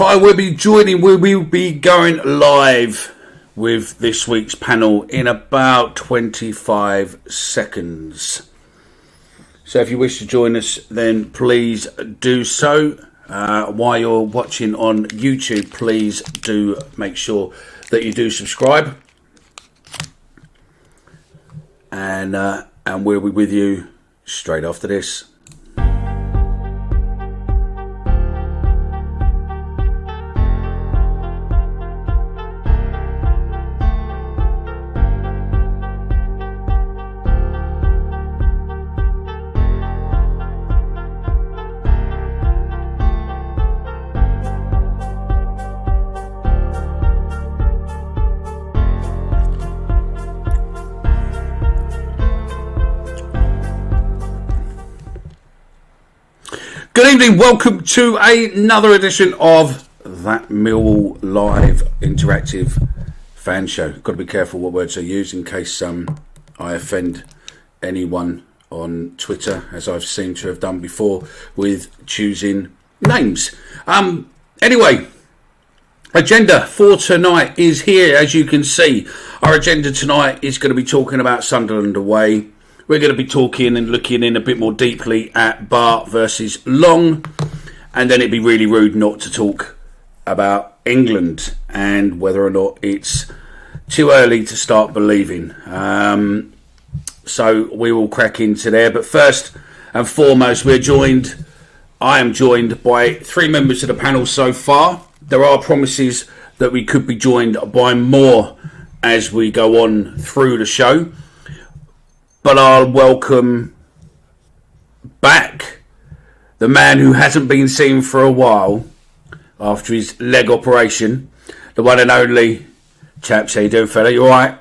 Hi, we'll be going live with this week's panel in about 25 seconds. So if you wish to join us, then please do so. While you're watching on YouTube, please do make sure that you do subscribe. And we'll be with you straight after this. Good evening, welcome to another edition of that Millwall Live Interactive Fan Show. Got to be careful what words I use in case I offend anyone on Twitter, as I've seemed to have done before with choosing names. Anyway, agenda for tonight is here, as you can see. Our agenda tonight is going to be talking about Sunderland away. We're going to be talking and looking in a bit more deeply at Bart versus Long. And then it'd be really rude not to talk about England and whether or not it's too early to start believing. So we will crack into there. But first and foremost, I am joined by three members of the panel so far. There are promises that we could be joined by more as we go on through the show. But I'll welcome back the man who hasn't been seen for a while after his leg operation, the one and only Chaps. How you doing, fella? You all right?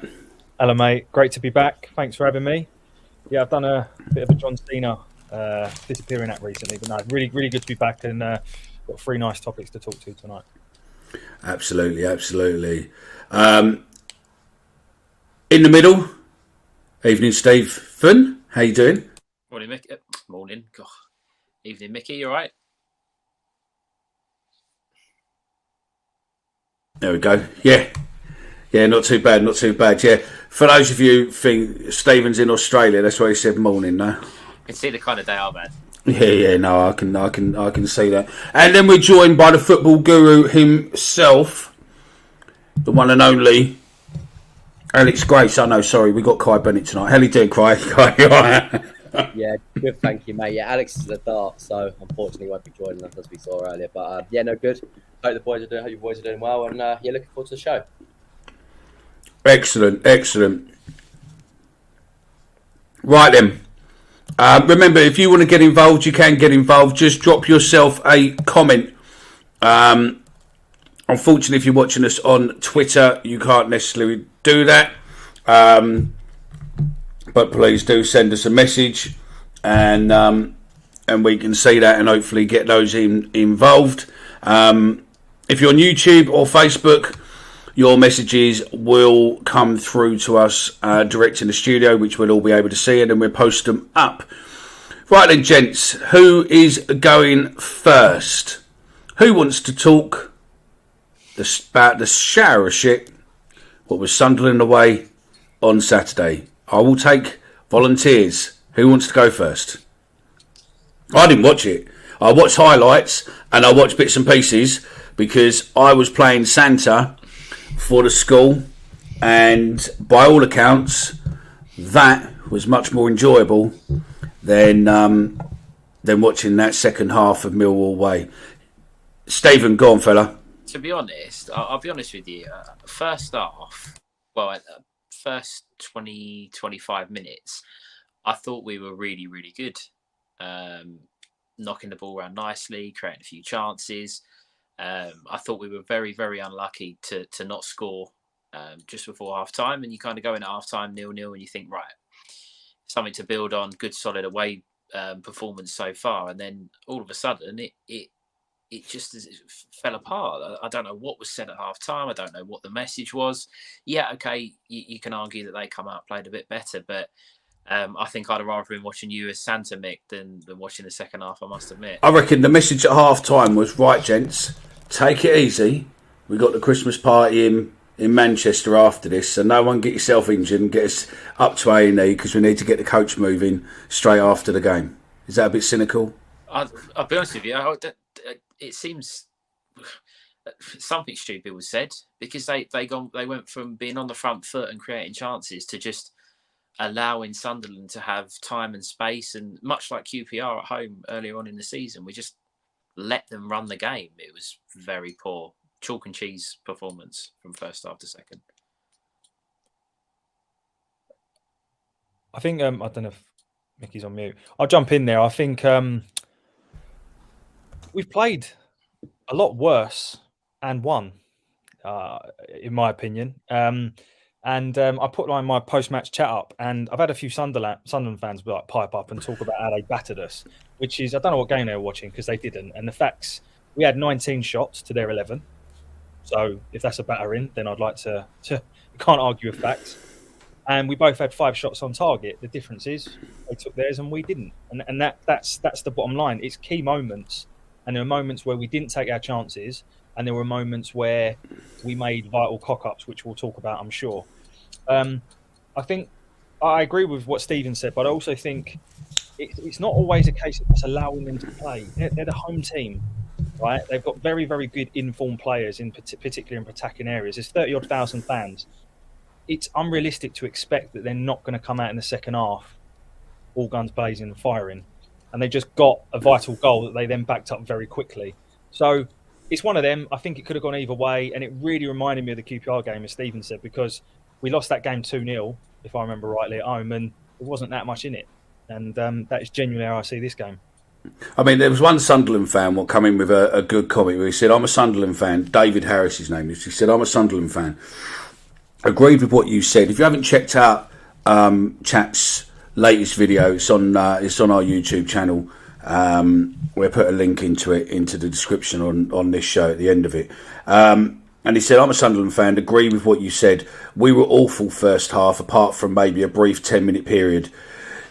Hello, mate. Great to be back. Thanks for having me. Yeah, I've done a bit of a John Cena disappearing act recently, but no, really, really good to be back and got three nice topics to talk to tonight. Absolutely. In the middle, evening, Stephen. How you doing? Morning, Mickey. Morning. God. Evening, Mickey. You all right? There we go. Yeah, not too bad. Yeah, for those of you think Stephen's in Australia, that's why he said morning. No, You can see the kind of day I've had. Yeah. No, I can see that. And then we're joined by the football guru himself, the one and only Alex Grace. Sorry, we got Kai Bennett tonight. How you doing, Kai? Yeah, good, thank you, mate. Yeah, Alex is a dart, so unfortunately won't be joining us as we saw earlier. But yeah, no, good. Hope you boys are doing well, and yeah, looking forward to the show. Excellent. Right then. Remember, if you want to get involved, you can get involved. Just drop yourself a comment. Unfortunately, if you're watching us on Twitter, you can't necessarily do that. But please do send us a message, and we can see that and hopefully get those involved. If you're on YouTube or Facebook, your messages will come through to us direct in the studio, which we'll all be able to see, and then we'll post them up. Right then, gents, who is going first? Who wants to talk about the shower of shit what was Sunderland away on Saturday? I will take volunteers. Who wants to go first? I didn't watch it. I watched highlights and I watched bits and pieces because I was playing Santa for the school, and by all accounts that was much more enjoyable than watching that second half of Millwall way. Stephen, go on, fella. To be honest, I'll be honest with you. First half, first 20, 25 minutes, I thought we were really, really good. Knocking the ball around nicely, creating a few chances. I thought we were very, very unlucky to not score just before half time. And you kind of go in at half time 0-0 and you think, right, something to build on, good solid away performance so far. And then all of a sudden it just fell apart. I don't know what was said at half time. I don't know what the message was. Yeah, okay, you can argue that they come out played a bit better, but I think I'd have rather been watching you as Santa Mick than watching the second half, I must admit. I reckon the message at half time was, right, gents, take it easy. We got the Christmas party in Manchester after this, so no one get yourself injured and get us up to A&E because we need to get the coach moving straight after the game. Is that a bit cynical? I'll be honest with you. It seems something stupid was said because they went from being on the front foot and creating chances to just allowing Sunderland to have time and space, and much like QPR at home earlier on in the season, we just let them run the game. It was very poor, chalk and cheese performance from first half to second. I think I don't know if Mickey's on mute. I'll jump in there. I think we've played a lot worse and won, in my opinion. I put like my post-match chat up, and I've had a few Sunderland fans like pipe up and talk about how they battered us, which is, I don't know what game they were watching because they didn't. And the facts, we had 19 shots to their 11. So if that's a battering, then I'd like to you can't argue with facts. And we both had 5 shots on target. The difference is they took theirs and we didn't. And that's the bottom line. It's key moments. And there were moments where we didn't take our chances. And there were moments where we made vital cock-ups, which we'll talk about, I'm sure. I think I agree with what Stephen said, but I also think it's not always a case of us allowing them to play. They're the home team, right? They've got very, very good informed players, particularly in attacking areas. There's 30-odd thousand fans. It's unrealistic to expect that they're not going to come out in the second half, all guns blazing and firing. And they just got a vital goal that they then backed up very quickly. So it's one of them. I think it could have gone either way. And it really reminded me of the QPR game, as Stephen said, because we lost that game 2-0, if I remember rightly, at home, and there wasn't that much in it. And that is genuinely how I see this game. I mean, there was one Sunderland fan will come in with a good comment where he said, I'm a Sunderland fan. David Harris, his name is. He said, I'm a Sunderland fan. Agreed with what you said. If you haven't checked out Chat's latest video, it's on our YouTube channel. We'll put a link into the description on this show at the end of it. And he said, I'm a Sunderland fan, agree with what you said. We were awful first half, apart from maybe a brief 10-minute period.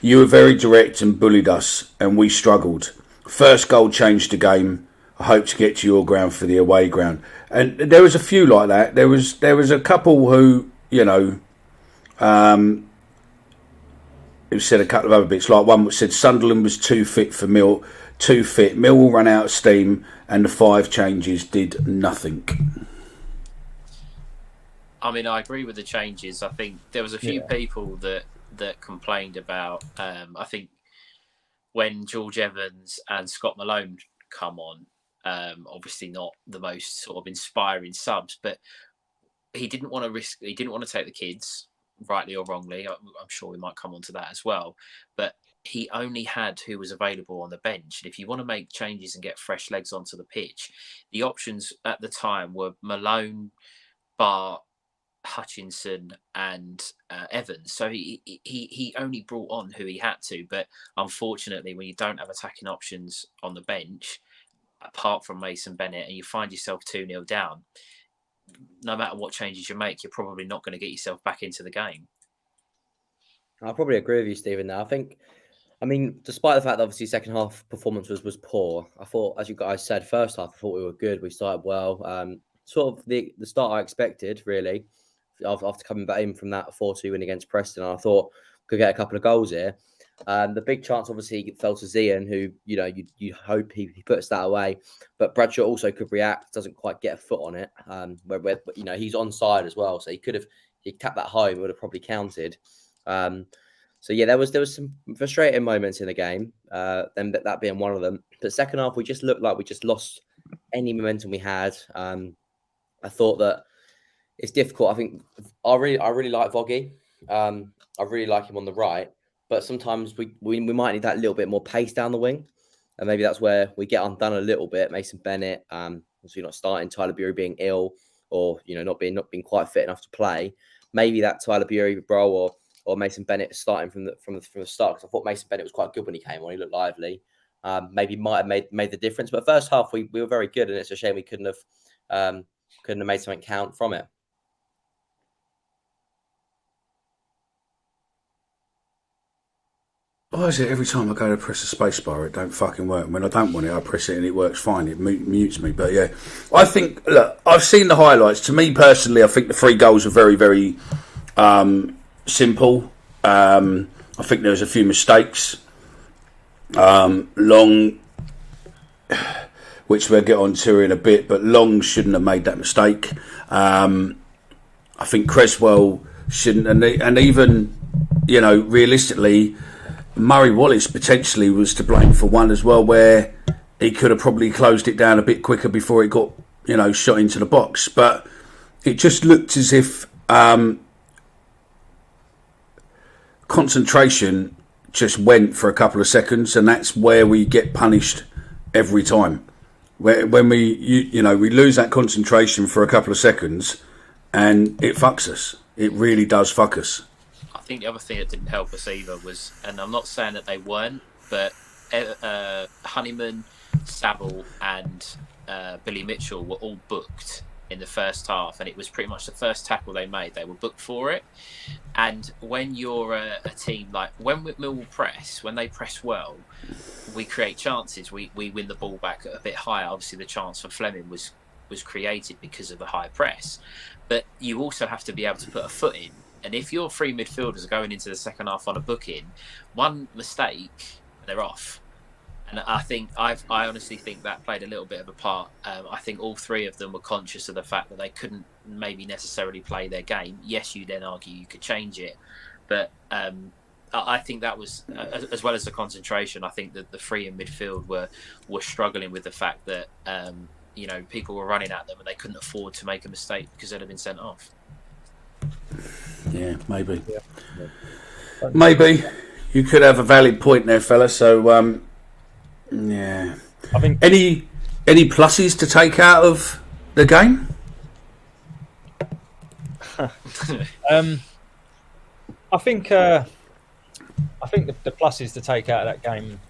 You were very direct and bullied us, and we struggled. First goal changed the game. I hope to get to your ground for the away ground. And there was a few like that. There was a couple who, it said a couple of other bits, like one that said Sunderland was too fit. Millwall ran out of steam, and the 5 changes did nothing. I mean, I agree with the changes. I think there was a few people that complained about, I think, when George Evans and Scott Malone come on, obviously not the most sort of inspiring subs, but he didn't want to take the kids, rightly or wrongly. I'm sure we might come on to that as well. But he only had who was available on the bench. And if you want to make changes and get fresh legs onto the pitch, the options at the time were Malone, Bart, Hutchinson and Evans. So he only brought on who he had to. But unfortunately, when you don't have attacking options on the bench, apart from Mason Bennett, and you find yourself 2-0 down, no matter what changes you make, you're probably not going to get yourself back into the game. I probably agree with you, Stephen, now. I mean, despite the fact that obviously second half performance was poor, I thought, as you guys said, first half, I thought we were good. We started well. Sort of the start I expected, really, after coming back in from that 4-2 win against Preston. I thought could get a couple of goals here. The big chance obviously fell to Zian, who, you hope he puts that away. But Bradshaw also could react, doesn't quite get a foot on it. Where he's onside as well. So he tapped that home, would have probably counted. So yeah, there was some frustrating moments in the game, then that being one of them. But second half, we just looked like we just lost any momentum we had. I thought that it's difficult. I think I really like Voggy. I really like him on the right, but sometimes we might need that little bit more pace down the wing, and maybe that's where we get undone a little bit. Mason Bennett, obviously not starting, Tyler Bury being ill, or not being quite fit enough to play. Maybe that Tyler Bury role or Mason Bennett starting from the start, because I thought Mason Bennett was quite good when he came on. He looked lively. Maybe might have made the difference. But first half we were very good, and it's a shame we couldn't have made something count from it. Why is it every time I go to press the space bar, it don't fucking work? When I don't want it, I press it and it works fine. It mutes me. But yeah, I think, look, I've seen the highlights. To me personally, I think the 3 goals were very, very simple. I think there was a few mistakes. Long, which we'll get on to in a bit, but Long shouldn't have made that mistake. I think Cresswell shouldn't, and even, you know, realistically, Murray Wallace potentially was to blame for one as well, where he could have probably closed it down a bit quicker before it got, you know, shot into the box. But it just looked as if concentration just went for a couple of seconds, and that's where we get punished every time. When we lose that concentration for a couple of seconds, and it fucks us. It really does fuck us. I think the other thing that didn't help us either was, and I'm not saying that they weren't, but Honeyman, Saville, and Billy Mitchell were all booked in the first half, and it was pretty much the first tackle they made. They were booked for it. And when you're a team like when Millwall press, when they press well, we create chances. We win the ball back a bit higher. Obviously, the chance for Fleming was created because of the high press, but you also have to be able to put a foot in. And if your 3 midfielders are going into the second half on a booking, one mistake, they're off. And I honestly think that played a little bit of a part. I think all 3 of them were conscious of the fact that they couldn't maybe necessarily play their game. Yes, you then argue you could change it, but I think that was, as well as the concentration, I think that the 3 in midfield were struggling with the fact that people were running at them and they couldn't afford to make a mistake because they'd have been sent off. Yeah, maybe. Yeah. Maybe. You could have a valid point there, fella. So, yeah. I think any pluses to take out of the game? I think the pluses to take out of that game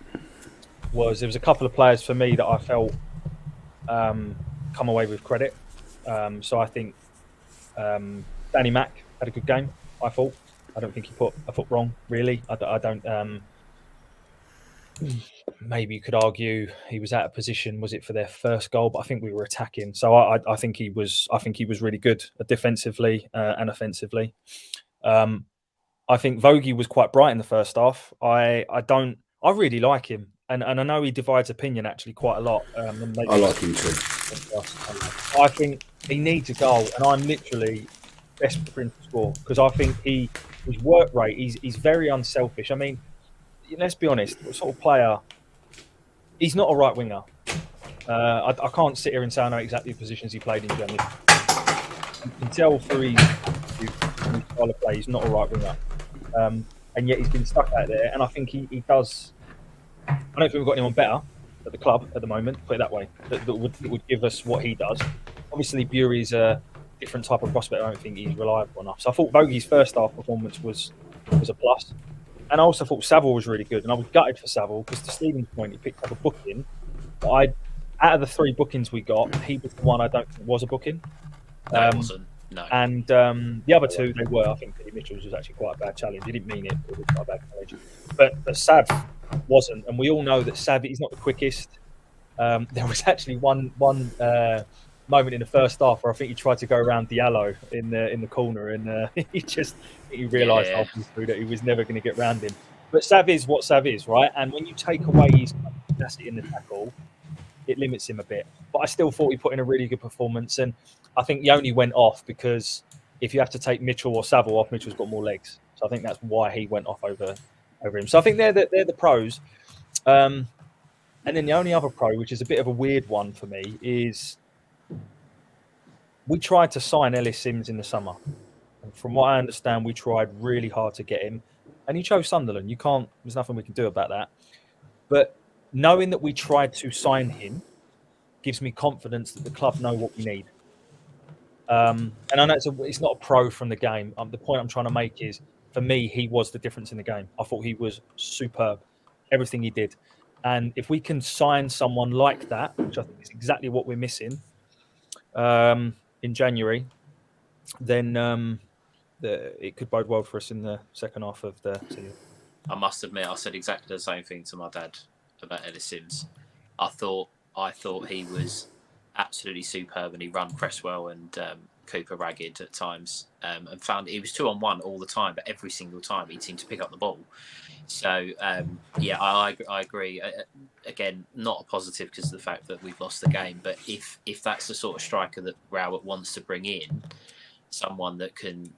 was there was a couple of players for me that I felt come away with credit. So I think Danny Mack had a good game. I thought. I don't think he put a foot wrong. Really, I don't. Maybe you could argue he was out of position. Was it for their first goal? But I think we were attacking, so I think he was. I think he was really good defensively and offensively. I think Vogie was quite bright in the first half. I really like him, and I know he divides opinion actually quite a lot. I like him too. I think he needs a goal, and I'm literally desperate for him to score because I think his work rate. He's very unselfish. I mean, let's be honest. What sort of player? He's not a right winger. I can't sit here and say I know exactly the positions he played in Germany. You can tell through his style of play, he's not a right winger. And yet he's been stuck out there. And I think he does. I don't think we've got anyone better at the club at the moment, put it that way, that would give us what he does. Obviously, Bury's a different type of prospect. I don't think he's reliable enough. So I thought Vogie's first half performance was a plus. And I also thought Saville was really good. And I was gutted for Saville because to Stephen's point, he picked up a booking. But out of the 3 bookings we got, he was the one I don't think was a booking. No, it wasn't. No. And the other 2, they were. I think Billy Mitchell's was actually quite a bad challenge. He didn't mean it. It was quite a bad challenge. But Sav wasn't. And we all know that Sav is not the quickest. There was actually one moment in the first half where I think he tried to go around Diallo in the corner, and he realised halfway through that he was never going to get round him. But Sav is what Sav is, right? And when you take away his capacity in the tackle, it limits him a bit. But I still thought he put in a really good performance, and I think he only went off because if you have to take Mitchell or Saville off, Mitchell's got more legs. So I think that's why he went off over him. So I think they're the pros. And then the only other pro, which is a bit of a weird one for me, is we tried to sign Ellis Sims in the summer. And from what I understand, we tried really hard to get him. And he chose Sunderland. There's nothing we can do about that. But knowing that we tried to sign him gives me confidence that the club know what we need. And I know it's not a pro from the game. The point I'm trying to make is, for me, he was the difference in the game. I thought he was superb, everything he did. And if we can sign someone like that, which I think is exactly what we're missing in January, then it could bode well for us in the second half of the season. I must admit, I said exactly the same thing to my dad about Ellis Sims. I thought he was absolutely superb, and he ran Cresswell and Cooper ragged at times, and found he was 2-on-1 all the time, but every single time he seemed to pick up the ball. So yeah, I agree. Again, not a positive because of the fact that we've lost the game, but if that's the sort of striker that Rowett wants to bring in, someone that can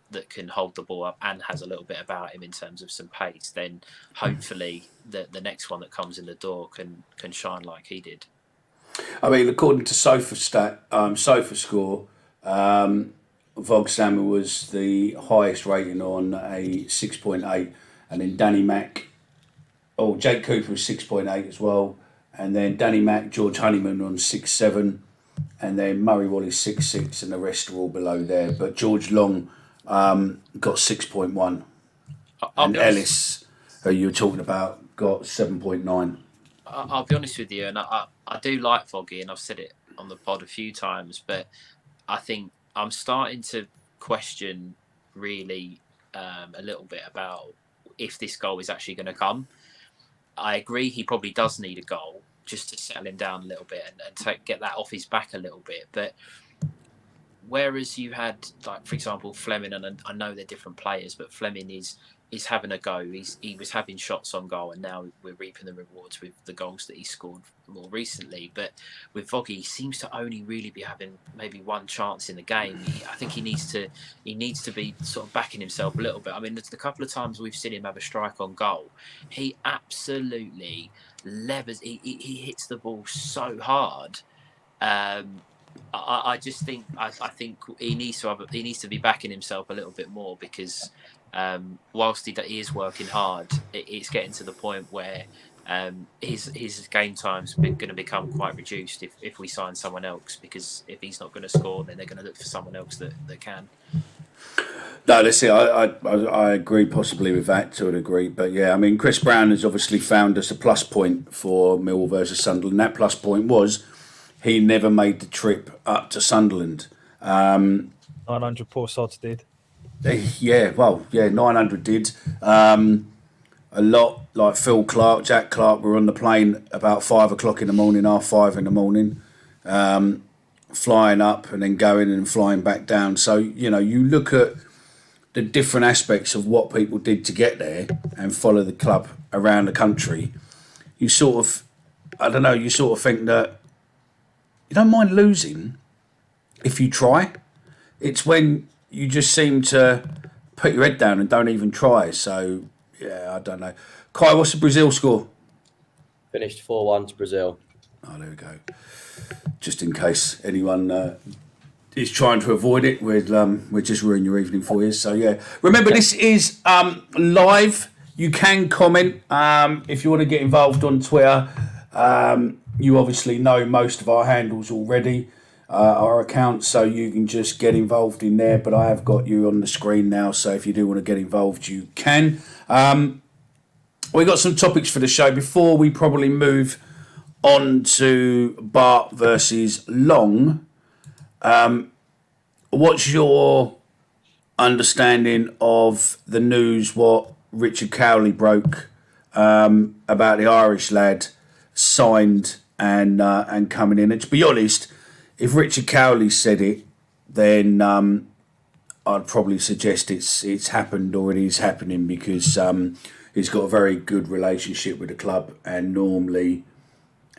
hold the ball up and has a little bit about him in terms of some pace, then hopefully the next one that comes in the door can shine like he did. I mean, according to SofaScore, Vog Sammer was the highest rating on a 6.8, and then Danny Mack, Jake Cooper was 6.8 as well, and then Danny Mack, George Honeyman on 6.7, and then Murray Wallace 6.6, and the rest are all below there. But George Long got 6.1, and Ellis, who you were talking about, got 7.9. I'll be honest with you, and I do like Foggy, and I've said it on the pod a few times, but I think I'm starting to question really a little bit about if this goal is actually going to come. I agree he probably does need a goal just to settle him down a little bit and get that off his back a little bit. But whereas you had, like, for example, Fleming, and I know they're different players, but Fleming is having a go. He was having shots on goal, and now we're reaping the rewards with the goals that he scored more recently. But with Voggy, he seems to only really be having maybe one chance in the game. I think he needs to be sort of backing himself a little bit. I mean, the couple of times we've seen him have a strike on goal, he absolutely levers. He hits the ball so hard. I just think I think he needs to be backing himself a little bit more, because whilst he is working hard, it's getting to the point where his game time's going to become quite reduced if we sign someone else, because if he's not going to score, then they're going to look for someone else that can. No, let's see. I agree possibly with that to a degree, but yeah, I mean, Chris Brown has obviously found us a plus point for Millwall versus Sunderland. That plus point was he never made the trip up to Sunderland. 900 poor sods did. Yeah, 900 did. A lot like Phil Clark, Jack Clark were on the plane about 5 o'clock in the morning, 5:30 in the morning, flying up and then going and flying back down. So, you know, you look at the different aspects of what people did to get there and follow the club around the country. You sort of think that you don't mind losing if you try. It's when you just seem to put your head down and don't even try. So, yeah, I don't know. Kai, what's the Brazil score? Finished 4-1 to Brazil. Oh, there we go. Just in case anyone is trying to avoid it, we'll just ruin your evening for you. So, yeah. Remember, this is live. You can comment if you want to get involved on Twitter. You obviously know most of our handles already. Our accounts, so you can just get involved in there, but I have got you on the screen now, so if you do want to get involved, you can. We got some topics for the show before we probably move on to Bart versus Long. What's your understanding of the news, what Richard Cowley broke about the Irish lad signed and coming in? And to be honest, if Richard Cowley said it, then I'd probably suggest it's happened or it is happening, because he's got a very good relationship with the club, and normally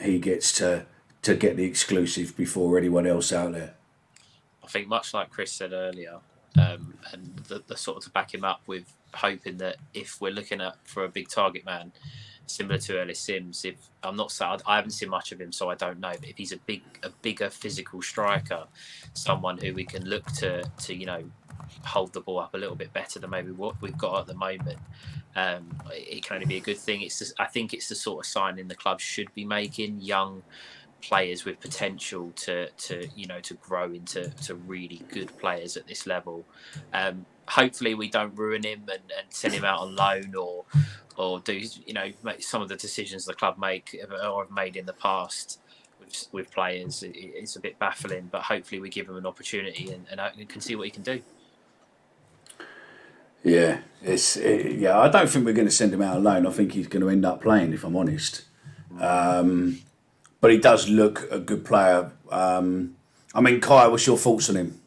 he gets to get the exclusive before anyone else out there. I think much like Chris said earlier, and the sort of to back him up with hoping that if we're looking for a big target man, similar to Ellis Sims, I haven't seen much of him, so I don't know. But if he's a bigger physical striker, someone who we can look to hold the ball up a little bit better than maybe what we've got at the moment, it can only be a good thing. I think it's the sort of signing the club should be making, young players with potential to grow into really good players at this level. Hopefully we don't ruin him and send him out on loan or do make some of the decisions the club make or have made in the past with players. It's a bit baffling, but hopefully we give him an opportunity and can see what he can do. Yeah, I don't think we're going to send him out alone. I think he's going to end up playing, if I'm honest. But he does look a good player. I mean, Kai, what's your thoughts on him?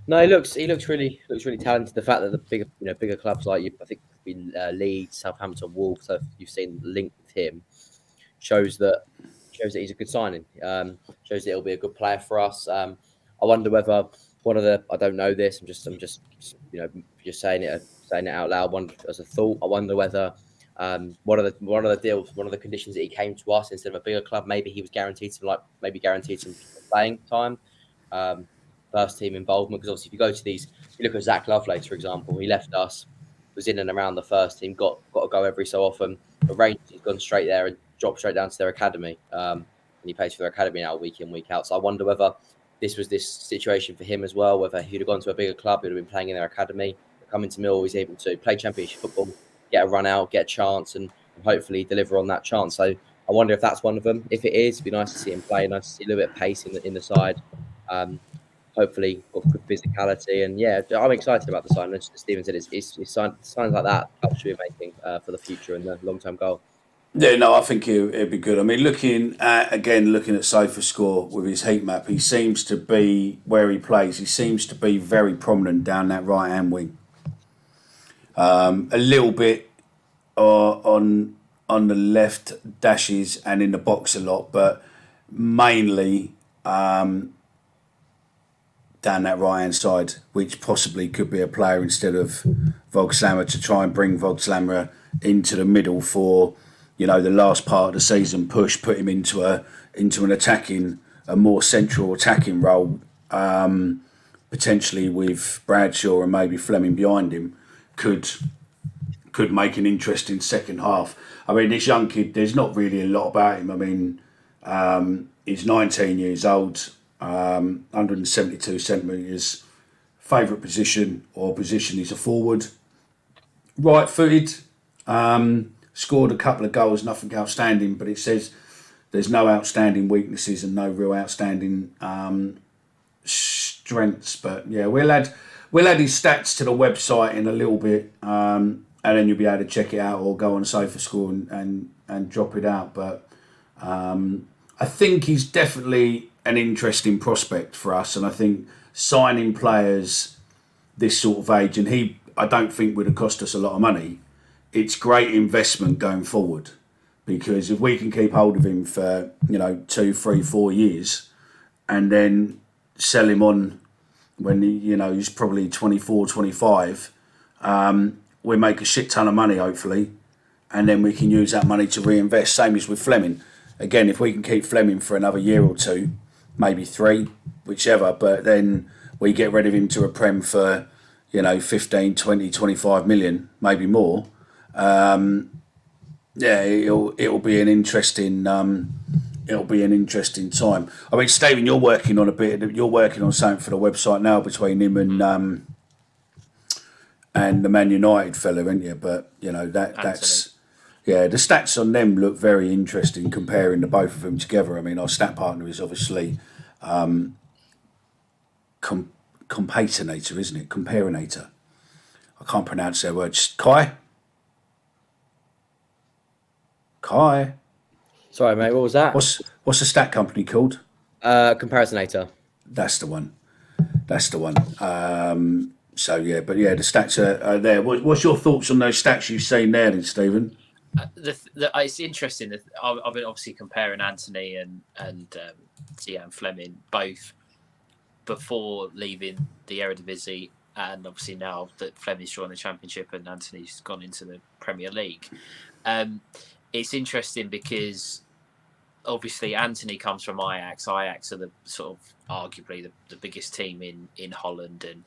No, he looks really talented. The fact that the bigger clubs like you, I think Leeds, Southampton, Wolves, so you've seen the link with him, shows that he's a good signing. Shows that he'll be a good player for us. I wonder whether one of the I don't know this. I'm just just saying it out loud. One as a thought. I wonder whether one of the deals, one of the conditions that he came to us instead of a bigger club, maybe he was guaranteed some playing time. Um, First team involvement, because obviously if you go to these, you look at Zach Lovelace, for example, he left us, was in and around the first team, got to go every so often. But Rangers, he's gone straight there and dropped straight down to their academy, and he plays for their academy now week in, week out. So I wonder whether this was this situation for him as well, whether he'd have gone to a bigger club, he'd have been playing in their academy, coming to Millwall, he's able to play championship football, get a run out, get a chance, and hopefully deliver on that chance. So I wonder if that's one of them. If it is, it'd be nice to see him play, nice to see a little bit of pace in the side. Hopefully got good physicality, and yeah, I'm excited about the sign. As Stephen said, it's signs like that should be making for the future and the long term goal. Yeah, no, I think it'd be good. I mean, looking at SofaScore with his heat map, he seems to be where he plays. He seems to be very prominent down that right hand wing. A little bit on the left dashes and in the box a lot, but mainly down that right hand side, which possibly could be a player instead of Vogslammer, to try and bring Vogslammer into the middle for the last part of the season push, put him into an attacking, a more central attacking role, potentially with Bradshaw and maybe Fleming behind him, could make an interesting second half. I mean, this young kid, there's not really a lot about him. I mean, he's 19 years old, 172 centimetres. Favourite position is a forward. Right-footed. Scored a couple of goals, nothing outstanding, but it says there's no outstanding weaknesses and no real outstanding strengths. But yeah, we'll add his stats to the website in a little bit, and then you'll be able to check it out or go on SofaScore and drop it out. But I think he's definitely an interesting prospect for us, and I think signing players this sort of age, and I don't think would have cost us a lot of money. It's great investment going forward, because if we can keep hold of him for 2, 3, 4 years, and then sell him on when he's probably 24, 25, we make a shit ton of money hopefully, and then we can use that money to reinvest. Same as with Fleming. Again, if we can keep Fleming for another year or two, maybe 3, whichever, but then we get rid of him to a Prem for 15, 20, 25 million, maybe more. It'll be an interesting time. I mean, Stephen, you're working on something for the website now between him and the Man United fella, aren't you? But that's the stats on them look very interesting comparing the both of them together. I mean, our stat partner is obviously Compatinator, isn't it? Comparinator. I can't pronounce their words. Kai. Sorry, mate. What was that? What's the stat company called? Comparisinator. That's the one. So yeah, but yeah, the stats are there. What's your thoughts on those stats you've seen there, then, Stephen? It's interesting. I've been obviously comparing Anthony and Zian Fleming both before leaving the Eredivisie, and obviously now that Fleming's joined the Championship and Anthony's gone into the Premier League. It's interesting because obviously Anthony comes from Ajax. Ajax are the sort of arguably the biggest team in Holland, and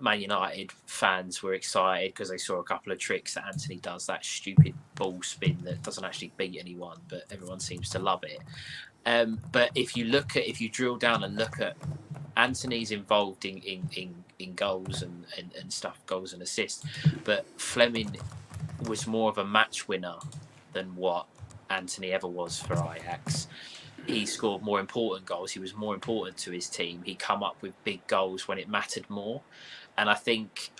Man United fans were excited because they saw a couple of tricks that Anthony does, that stupid ball spin that doesn't actually beat anyone, but everyone seems to love it. But if you drill down and look at Anthony's involved in goals and stuff, goals and assists, but Fleming was more of a match winner than what Anthony ever was for Ajax. He scored more important goals. He was more important to his team. He come up with big goals when it mattered more. And I think,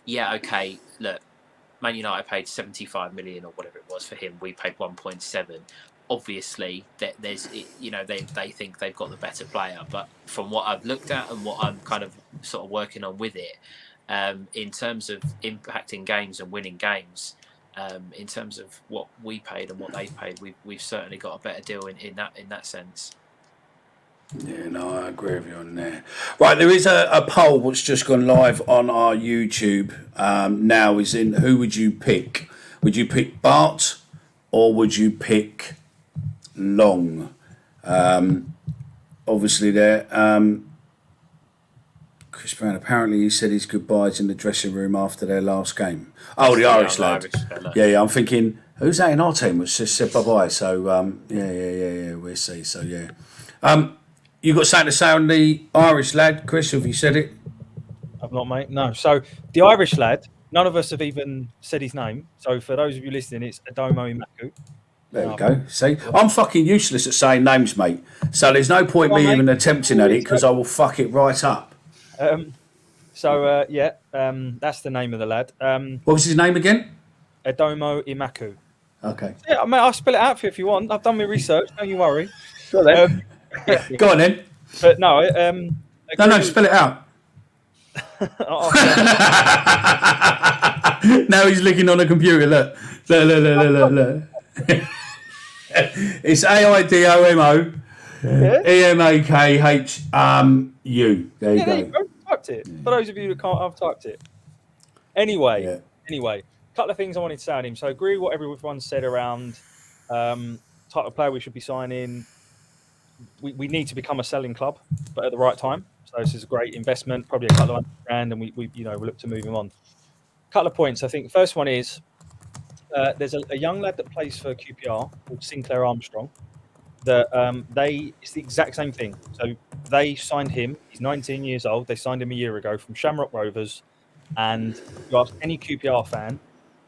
yeah, okay. Look, Man United paid 75 million or whatever it was for him. We paid 1.7. Obviously, there's, they think they've got the better player. But from what I've looked at and what I'm kind of sort of working on with it, in terms of impacting games and winning games, in terms of what we paid and what they paid, we've certainly got a better deal in that sense. Yeah, no, I agree with you on there. Right, there is a poll which just gone live on our YouTube now. Is in who would you pick? Would you pick Bart or would you pick Long? Obviously, there. Chris Brown, apparently he said his goodbyes in the dressing room after their last game. Oh, the Irish lad. Yeah, I'm thinking, who's that in our team which just said bye-bye? So, yeah, we'll see. So, yeah. You got something to say on the Irish lad, Chris? Have you said it? I've not, mate. No. So the Irish lad, none of us have even said his name. So for those of you listening, it's Adomo Imaku. There we go. See, I'm fucking useless at saying names, mate. So there's no point me even attempting at it because I will fuck it right up. That's the name of the lad. What was his name again? Adomo Imaku. Okay. Yeah, mate, I'll spell it out for you if you want. I've done my research. Don't you worry. Go then. Go on then. But no, no, spell it out. Now he's licking on a computer. Look. It's AIDOMO EMAKHU. There you go. I've typed it. For those of you who can't, I've typed it. Anyway, a couple of things I wanted to say on him. So I agree with what everyone said around type of player we should be signing. We need to become a selling club, but at the right time. So this is a great investment, probably a couple of $100,000, and we look to move him on. A couple of points. I think the first one is there's a young lad that plays for QPR called Sinclair Armstrong. That it's the exact same thing. So they signed him. He's 19 years old. They signed him a year ago from Shamrock Rovers, and you ask any QPR fan,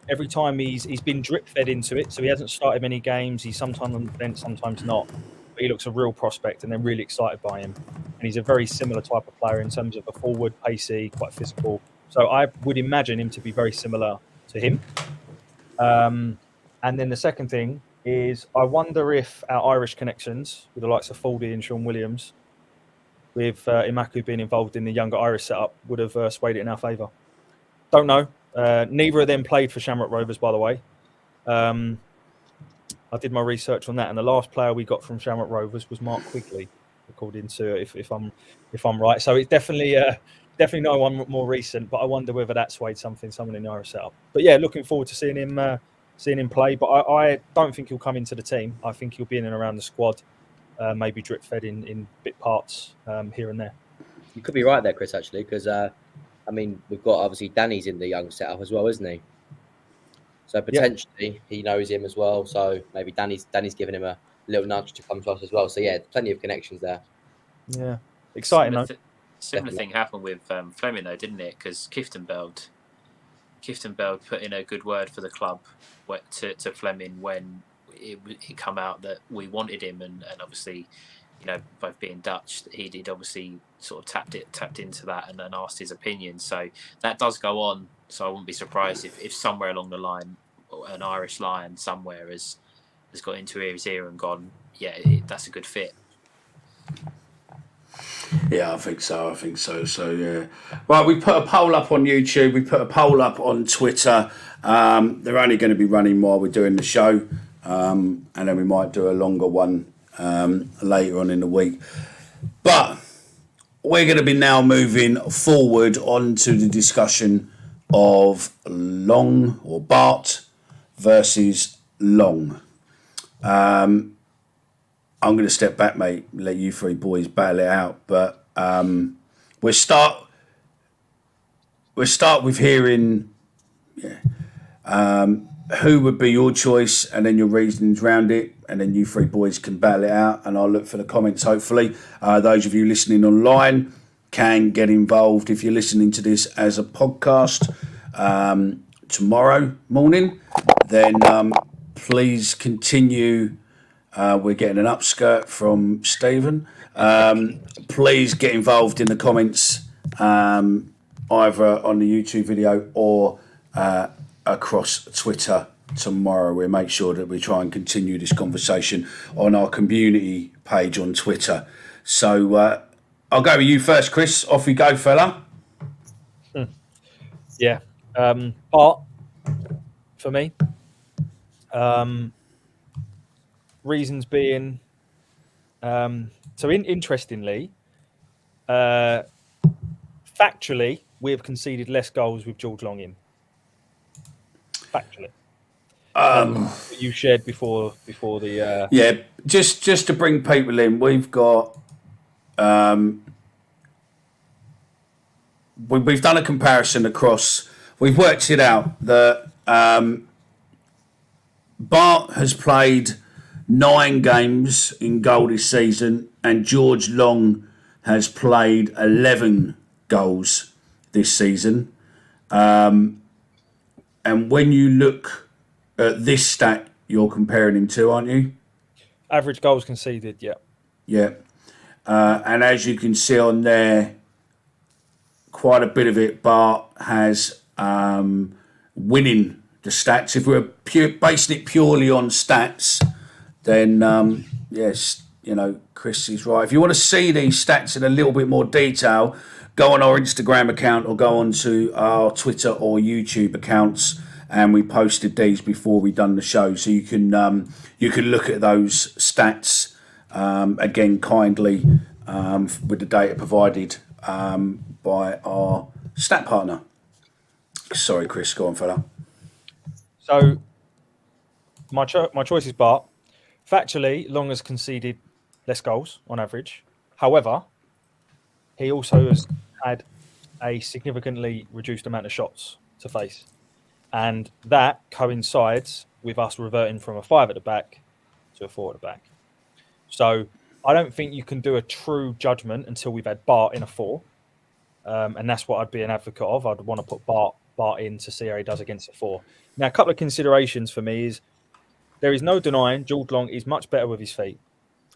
every time he's been drip fed into it. So he hasn't started many games. He's sometimes on the bench, sometimes not. But he looks a real prospect, and they're really excited by him. And he's a very similar type of player in terms of a forward, pacey, quite physical. So I would imagine him to be very similar to him. And then the second thing is I wonder if our Irish connections with the likes of Foldy and Sean Williams, with Imaku being involved in the younger Irish setup, would have swayed it in our favour. Don't know. Neither of them played for Shamrock Rovers, by the way. I did my research on that, and the last player we got from Shamrock Rovers was Mark Quigley, according to if I'm right. So it's definitely no one more recent, but I wonder whether that swayed someone in the Irish setup. But yeah, looking forward to seeing him play. But I don't think he'll come into the team. I think he'll be in and around the squad, maybe drip fed in bit parts here and there. You could be right there, Chris, actually, because we've got obviously Danny's in the young setup as well, isn't he? So potentially he knows him as well. So maybe Danny's giving him a little nudge to come to us as well. So yeah, plenty of connections there. Yeah, exciting. Similar thing happened with Fleming though, didn't it? Because Kieftenbeld put in a good word for the club to Fleming when it come out that we wanted him, and obviously, both being Dutch, he did obviously sort of tapped into that and asked his opinion. So that does go on. So I wouldn't be surprised if somewhere along the line, an Irish lion somewhere has got into his ear and gone, that's a good fit. Yeah, I think so. So yeah. Right, we put a poll up on YouTube. We put a poll up on Twitter. They're only going to be running while we're doing the show, and then we might do a longer one later on in the week. But we're going to be now moving forward onto the discussion of Long or Bart versus Long. I'm going to step back, mate, let you three boys battle it out. But we'll start with hearing who would be your choice and then your reasonings around it. And then you three boys can battle it out. And I'll look for the comments, hopefully. Those of you listening online can get involved if you're listening to this as a podcast tomorrow morning. Then please continue. We're getting an upskirt from Stephen. Please get involved in the comments either on the YouTube video or across Twitter tomorrow. We'll make sure that we try and continue this conversation on our community page on Twitter. So I'll go with you first, Chris. Off you go, fella. Yeah. Bart, for me. Reasons being, interestingly, factually, we have conceded less goals with George Long in. Factually. You shared before the yeah, just to bring people in, we've got we've done a comparison across. We've worked it out that Bart has played 9 games in goal this season, and George Long has played 11 goals this season. And when you look at this stat, you're comparing him to, aren't you? average goals conceded, yeah. Yeah. And as you can see on there, quite a bit of it, Bart has winning the stats. If we're basing it purely on stats, then yes, Chris is right. If you want to see these stats in a little bit more detail, go on our Instagram account or go on to our Twitter or YouTube accounts, and we posted these before we done the show, so you can look at those stats again kindly with the data provided by our stat partner. Sorry, Chris, go on, fella. So my choice is Bart. Factually, Long has conceded less goals on average. However, he also has had a significantly reduced amount of shots to face. And that coincides with us reverting from a 5 at the back to a 4 at the back. So I don't think you can do a true judgment until we've had Bart in a 4. And that's what I'd be an advocate of. I'd want to put Bart in to see how he does against a 4. Now, a couple of considerations for me is there is no denying George Long is much better with his feet.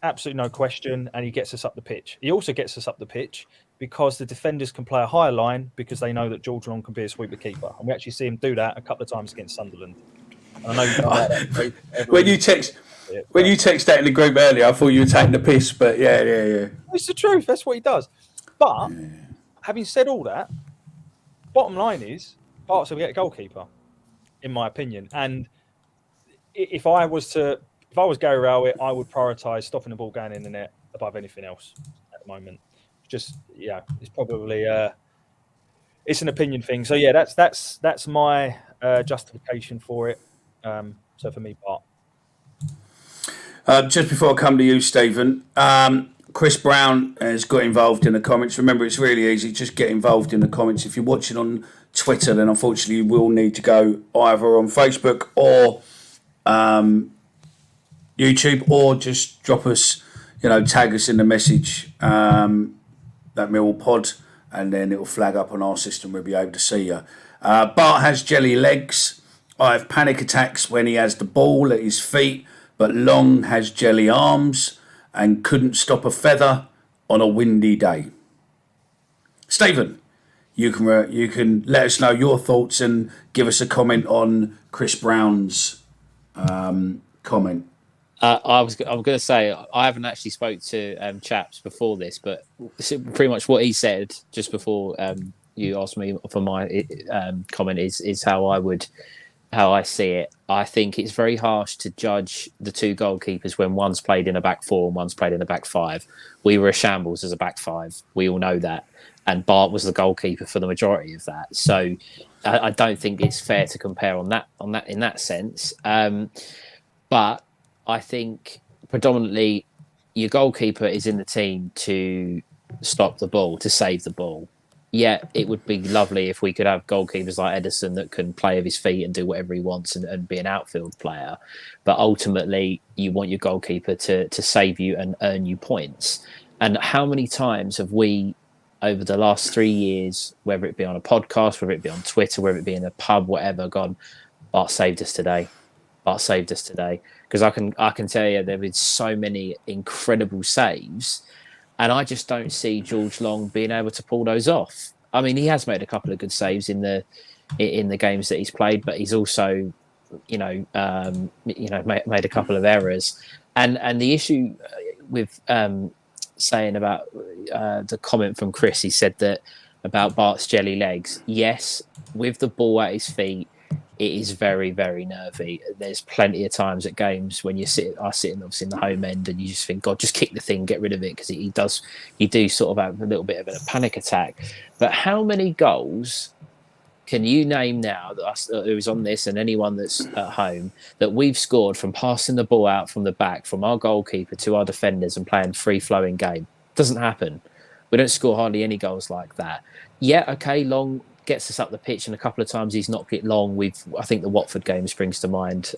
Absolutely no question. And he gets us up the pitch. He also gets us up the pitch because the defenders can play a higher line because they know that George Long can be a sweeper keeper. And we actually see him do that a couple of times against Sunderland. And I know you don't like that. When you text that in the group earlier, I thought you were taking the piss, but yeah. It's the truth. That's what he does. But having said all that, bottom line is Bart's a goalkeeper, in my opinion. And if I was Gary Rowett, I would prioritise stopping the ball going in the net above anything else at the moment. Just it's probably it's an opinion thing. So yeah, that's my justification for it. So for me, Bart. Just before I come to you, Stephen, Chris Brown has got involved in the comments. Remember, it's really easy. Just get involved in the comments. If you're watching on Twitter, then unfortunately you will need to go either on Facebook or YouTube, or just drop us, tag us in the message, that Millwall pod, and then it'll flag up on our system. We'll be able to see you. Bart has jelly legs. I have panic attacks when he has the ball at his feet, but Long has jelly arms and couldn't stop a feather on a windy day. Stephen, you can let us know your thoughts and give us a comment on Chris Brown's comment. I'm going to say I haven't actually spoke to Chaps before this, but pretty much what he said just before you asked me for my comment is how I see it. I think it's very harsh to judge the two goalkeepers when one's played in a back 4 and one's played in a back 5. We were a shambles as a back 5. We all know that. And Bart was the goalkeeper for the majority of that. So I don't think it's fair to compare on that in that sense. But I think predominantly your goalkeeper is in the team to stop the ball, to save the ball. Yeah, it would be lovely if we could have goalkeepers like Edison that can play with his feet and do whatever he wants and be an outfield player. But ultimately, you want your goalkeeper to save you and earn you points. And how many times have we, over the last 3 years, whether it be on a podcast, whether it be on Twitter, whether it be in a pub, whatever, gone, Bart saved us today. Bart saved us today. Because I can tell you there have been so many incredible saves, and I just don't see George Long being able to pull those off. I mean, he has made a couple of good saves in the games that he's played, but he's also, made a couple of errors. And the issue with saying about the comment from Chris, he said that about Bart's jelly legs. Yes, with the ball at his feet, it is very, very nervy. There's plenty of times at games when sitting obviously in the home end, and you just think, God, just kick the thing, get rid of it, because you do sort of have a little bit of a panic attack. But how many goals can you name now that who's on this and anyone that's at home that we've scored from passing the ball out from the back from our goalkeeper to our defenders and playing free-flowing game? Doesn't happen. We don't score hardly any goals like that. Yeah, okay, Long gets us up the pitch, and a couple of times he's knocked it long. I think the Watford game springs to mind.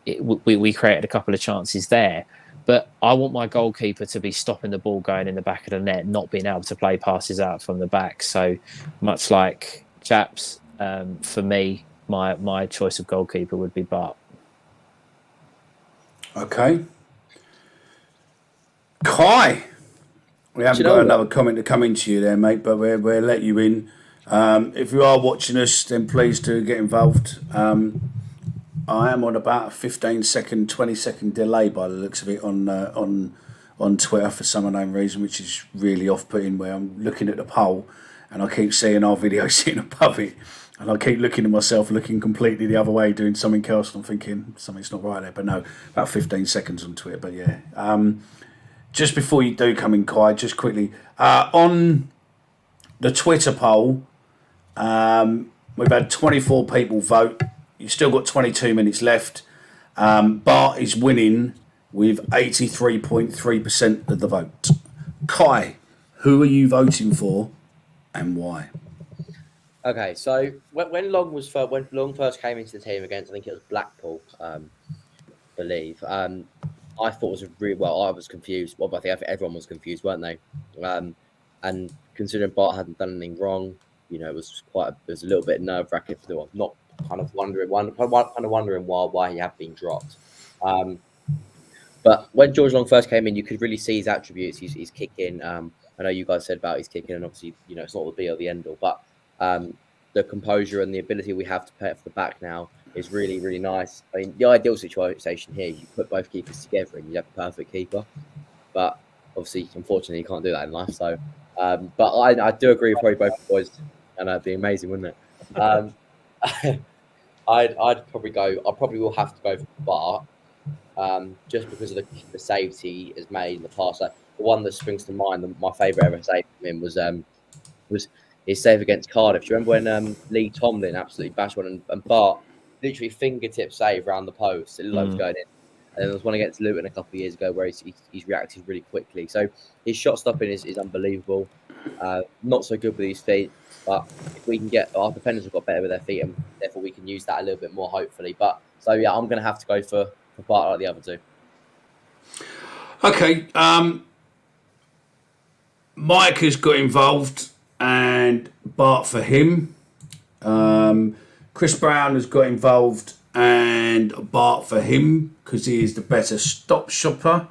We created a couple of chances there. But I want my goalkeeper to be stopping the ball going in the back of the net, not being able to play passes out from the back. So much like Chaps, for me, my choice of goalkeeper would be Bart. Okay. Kai, we haven't got another comment to come into you there, mate, but we'll let you in. If you are watching us, then please do get involved. I am on about a 15-second, 20-second delay by the looks of it on Twitter for some unknown reason, which is really off-putting, where I'm looking at the poll and I keep seeing our video sitting above it, and I keep looking at myself looking completely the other way, doing something else, and I'm thinking something's not right there. But no, about 15 seconds on Twitter. But yeah, just before you do come in, Kai, just quickly, on the Twitter poll, we've had 24 people vote. You've still got 22 minutes left. Bart is winning with 83.3% of the vote. Kai, who are you voting for and why? Okay, so when Long first came into the team against, I think it was Blackpool, I believe. I thought it was I was confused. Well, I think everyone was confused, weren't they? And considering Bart hadn't done anything wrong, it was a little bit nerve-wracking for them. Not kind of wondering why he had been dropped. But when George Long first came in, you could really see his attributes. He's kicking. I know you guys said about his kicking, and obviously, it's not the be or the end all. But the composure and the ability we have to play it for the back now is really, really nice. I mean, the ideal situation here, you put both keepers together and you have a perfect keeper. But obviously, unfortunately, you can't do that in life. So, but I do agree with probably both boys, and it'd be amazing, wouldn't it? I'd probably go. I probably will have to go for Bart, just because of the saves he has made in the past. Like, the one that springs to mind, my favourite ever save from him was his save against Cardiff. Do you remember when Lee Tomlin absolutely bashed one and Bart literally fingertip save around the post? It looked like it was going in. And there was one against Luton a couple of years ago where he's reacted really quickly. So his shot stopping is unbelievable. Not so good with his feet, but if we can get our defenders have got better with their feet, and therefore we can use that a little bit more, hopefully. But so yeah, I'm going to have to go for Bart like the other two. Okay, Mike has got involved, and Bart for him. Chris Brown has got involved, and Bart for him because he is the better stopper.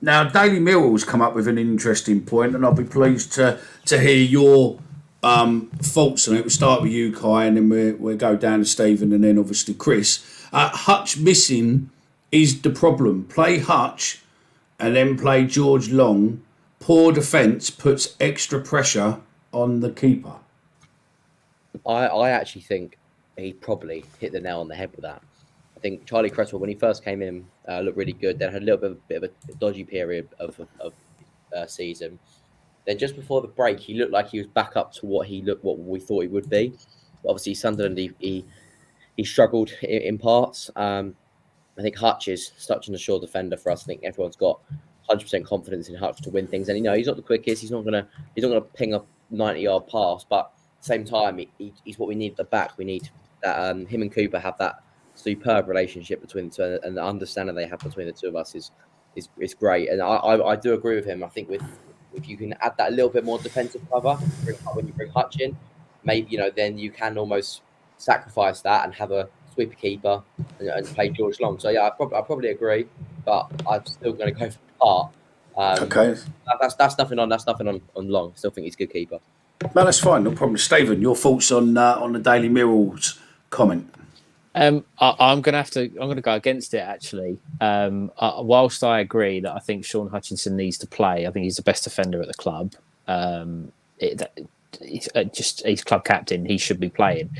Now, Daily Millwall's come up with an interesting point, and I'll be pleased to hear your thoughts on it. We'll start with you, Kai, and then we'll go down to Stephen, and then obviously Chris. Hutch missing is the problem. Play Hutch and then play George Long. Poor defence puts extra pressure on the keeper. I actually think he probably hit the nail on the head with that. I think Charlie Cresswell, when he first came in, looked really good. Then had a little bit of a dodgy period of season. Then just before the break, he looked like he was back up to what we thought he would be. But obviously, Sunderland, he struggled in parts. I think Hutch is such an assured defender for us. I think everyone's got 100% confidence in Hutch to win things. And he's not the quickest. He's not gonna ping a 90-yard pass. But at the same time, he's what we need at the back. We need that. Him and Cooper have that superb relationship between the two, and the understanding they have between the two of us is great. And I do agree with him. I think if you can add that a little bit more defensive cover when you bring Hutch in, maybe then you can almost sacrifice that and have a sweeper keeper and play George Long. So yeah, I probably agree, but I'm still going to go for Bart. Okay. That's nothing on Long. Still think he's a good keeper. No, that's fine. No problem. Stephen, your thoughts on the Daily Mirror's comment? I'm going to go against it actually. Whilst I agree that I think Sean Hutchinson needs to play, I think he's the best defender at the club. He's club captain. He should be playing.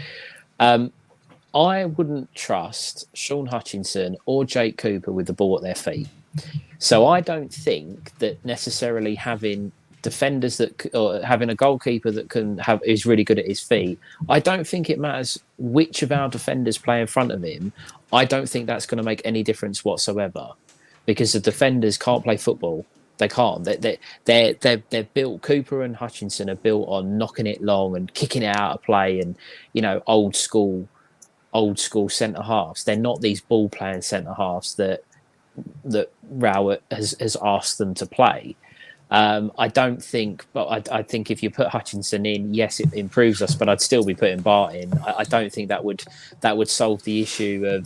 I wouldn't trust Sean Hutchinson or Jake Cooper with the ball at their feet. So I don't think that necessarily having defenders or having a goalkeeper that is really good at his feet. I don't think it matters which of our defenders play in front of him. I don't think that's going to make any difference whatsoever, because the defenders can't play football. They can't. They're built. Cooper and Hutchinson are built on knocking it long and kicking it out of play, and old school centre halves. They're not these ball playing centre halves that Rowett has asked them to play. I don't think, but I think if you put Hutchinson in, yes, it improves us, but I'd still be putting Bart in. I don't think that would solve the issue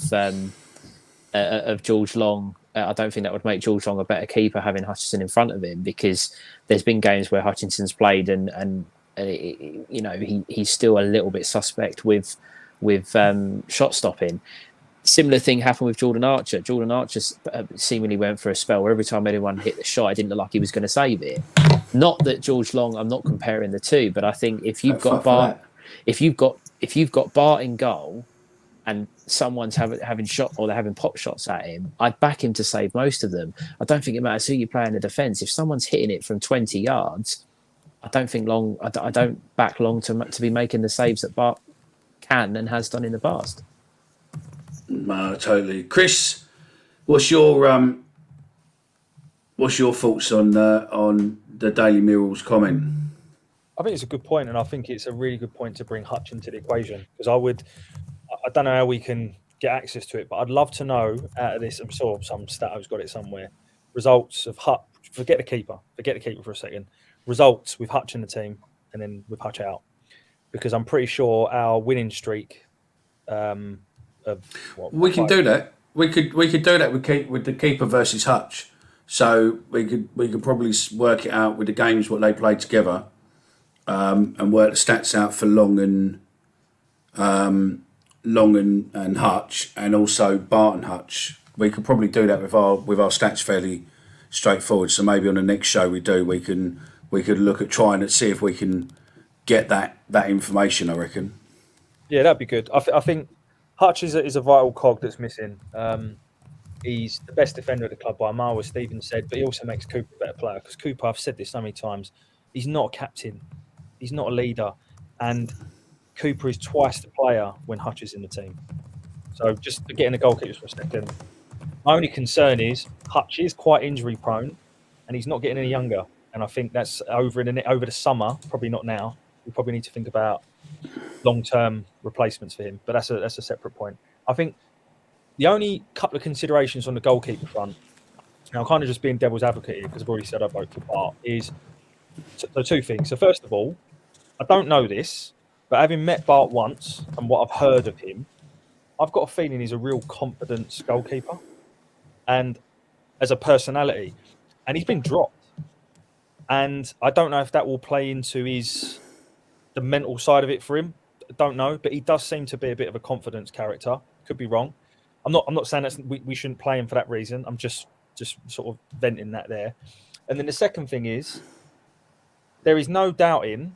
of George Long. I don't think that would make George Long a better keeper having Hutchinson in front of him, because there's been games where Hutchinson's played and he's still a little bit suspect with shot stopping. Similar thing happened with Jordan Archer. Jordan Archer seemingly went for a spell where every time anyone hit the shot, it didn't look like he was going to save it. Not that George Long, I'm not comparing the two, but I think if you've got Bart, if you've got Bart in goal and someone's having shot or they're having pop shots at him, I'd back him to save most of them. I don't think it matters who you play in the defence. If someone's hitting it from 20 yards, I don't back Long to be making the saves that Bart can and has done in the past. Totally, Chris. What's your thoughts on the Daily Mirror's comment? I think it's a good point, and I think it's a really good point to bring Hutch into the equation, because I don't know how we can get access to it, but I'd love to know out of this. I'm sure some stat I've got it somewhere. Results of Hutch. Forget the keeper for a second. Results with Hutch in the team, and then with Hutch out, because I'm pretty sure our winning streak. We can do that. We could do that with the keeper versus Hutch. So we could probably work it out with the games what they played together, and work the stats out for Long and Hutch, and also Bart and Hutch. We could probably do that with our stats fairly straightforward. So maybe on the next show we could look at trying to see if we can get that information. I reckon. Yeah, that'd be good. I think Hutch is a vital cog that's missing. He's the best defender of the club by a mile, as Stephen said, but he also makes Cooper a better player, because Cooper, I've said this so many times, he's not a captain. He's not a leader. And Cooper is twice the player when Hutch is in the team. So just getting the goalkeepers for a second. My only concern is Hutch is quite injury prone and he's not getting any younger. And I think that's over the summer, probably not now. We probably need to think about long-term replacements for him, but that's a separate point. I think the only couple of considerations on the goalkeeper front, now I'm kind of just being devil's advocate here because I've already said I vote for Bart, is so two things. So first of all, I don't know this, but having met Bart once and what I've heard of him, I've got a feeling he's a real confidence goalkeeper and as a personality, and he's been dropped. And I don't know if that will play into the mental side of it for him. I don't know, but he does seem to be a bit of a confidence character. Could be wrong. I'm not saying that we shouldn't play him for that reason. I'm just sort of venting that there. And then the second thing is, there is no doubting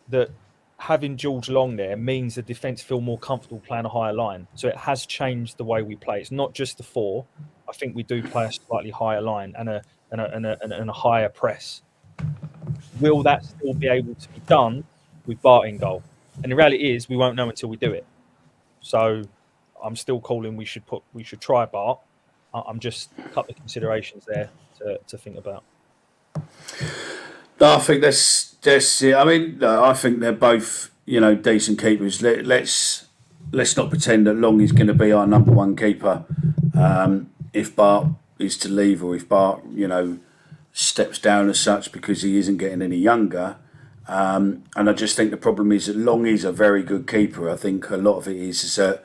that having George Long there means the defence feel more comfortable playing a higher line. So it has changed the way we play. It's not just the four. I think we do play a slightly higher line and a higher press. Will that still be able to be done with Bart in goal? And the reality is, we won't know until we do it. So I'm still calling we should try Bart. I'm just a couple of considerations there to think about. No, I think that's it. I mean, I think they're both, decent keepers. Let's not pretend that Long is going to be our number one keeper if Bart is to leave, or if Bart, steps down as such, because he isn't getting any younger. And I just think the problem is that Long is a very good keeper. I think a lot of it is that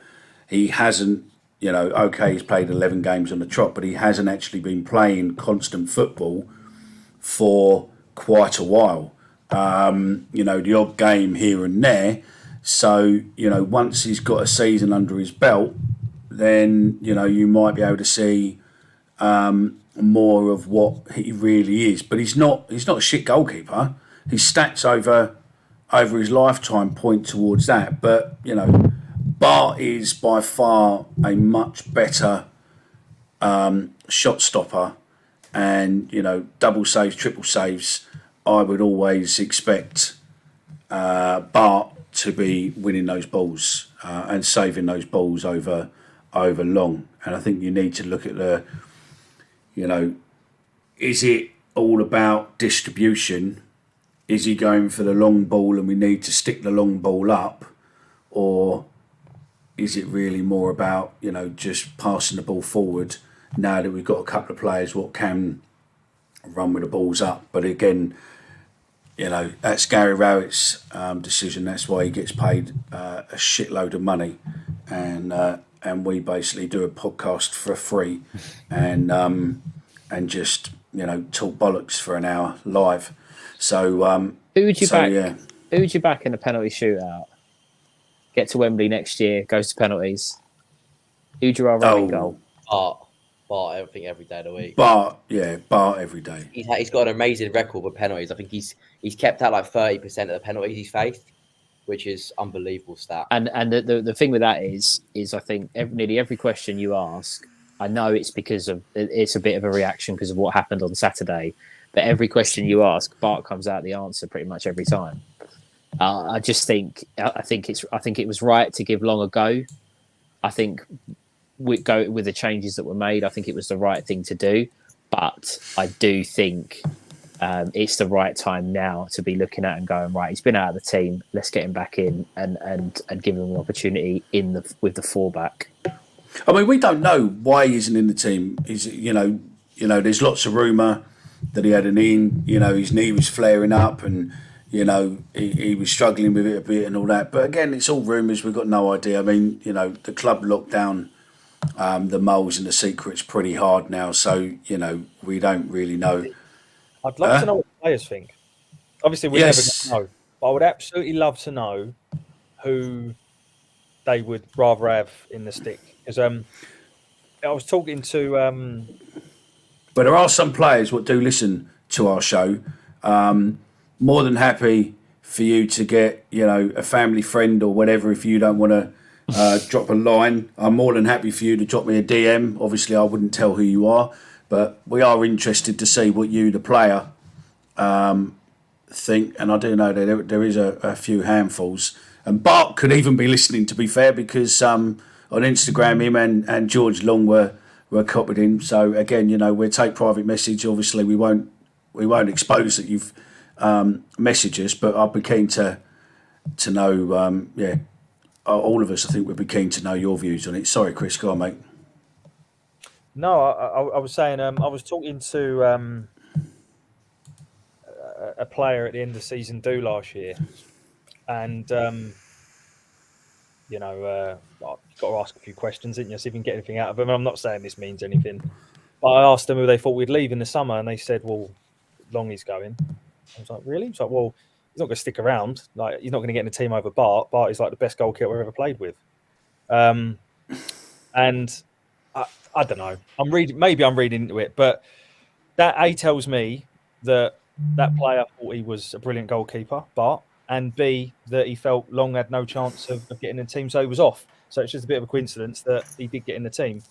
he hasn't, he's played 11 games on the trot, but he hasn't actually been playing constant football for quite a while. The odd game here and there. So, once he's got a season under his belt, then, you might be able to see more of what he really is. But he's not a shit goalkeeper. His stats over his lifetime point towards that. But, Bart is by far a much better shot stopper. And, double saves, triple saves, I would always expect Bart to be winning those balls and saving those balls over long. And I think you need to look at is it all about distribution? Is he going for the long ball and we need to stick the long ball up? Or is it really more about, just passing the ball forward now that we've got a couple of players what can run with the balls up? But again, that's Gary Rowett's decision. That's why he gets paid a shitload of money. And we basically do a podcast for free and just, talk bollocks for an hour live. So who would you back? Yeah. Who would you back in a penalty shootout? Get to Wembley next year, goes to penalties. Who'd you rather have in goal? Bart, I think every day of the week. Bart every day. He's got an amazing record with penalties. I think he's kept out like 30% of the penalties he's faced, which is unbelievable stat. And the thing with that is I think nearly every question you ask, I know it's because of it's a bit of a reaction because of what happened on Saturday, but every question you ask, Bart comes out the answer pretty much every time. I think it was right to give Long a go. I think with the changes that were made, I think it was the right thing to do. But I do think it's the right time now to be looking at and going, right, he's been out of the team. Let's get him back in and give him an opportunity with the fullback. I mean, we don't know why he isn't in the team. There's lots of rumour that he had an in. His knee was flaring up and he was struggling with it a bit and all that. But again, it's all rumours. We've got no idea. I mean, the club locked down the moles and the secrets pretty hard now. So, we don't really know. I'd love to know what the players think. Obviously, we never know. But I would absolutely love to know who they would rather have in the stick. Because I was talking to... But there are some players what do listen to our show. More than happy for you to get, a family friend or whatever if you don't want to drop a line. I'm more than happy for you to drop me a DM. Obviously, I wouldn't tell who you are, but we are interested to see what you, the player, think. And I do know that there is a few handfuls. And Bart could even be listening, to be fair, because on Instagram, him and George Long were copied in. So again, we'll take private message. Obviously, we won't expose that you've messaged us, but I'd be keen to know. All of us, I think, would be keen to know your views on it. Sorry, Chris, go on, mate. No, I was saying I was talking to a player at the end of the season last year, and you've got to ask a few questions, didn't you? See if you can get anything out of them. I'm not saying this means anything, but I asked them who they thought we'd leave in the summer, and they said, "Well, Longy's going." I was like, "Really?" It's like, "Well, he's not going to stick around. Like, he's not going to get in the team over Bart. Bart is like the best goalkeeper I've ever played with." And I don't know. Maybe I'm reading into it, but that tells me that player thought he was a brilliant goalkeeper, Bart, and B, that he felt Long had no chance of getting in the team, so he was off. So it's just a bit of a coincidence that he did get in the team.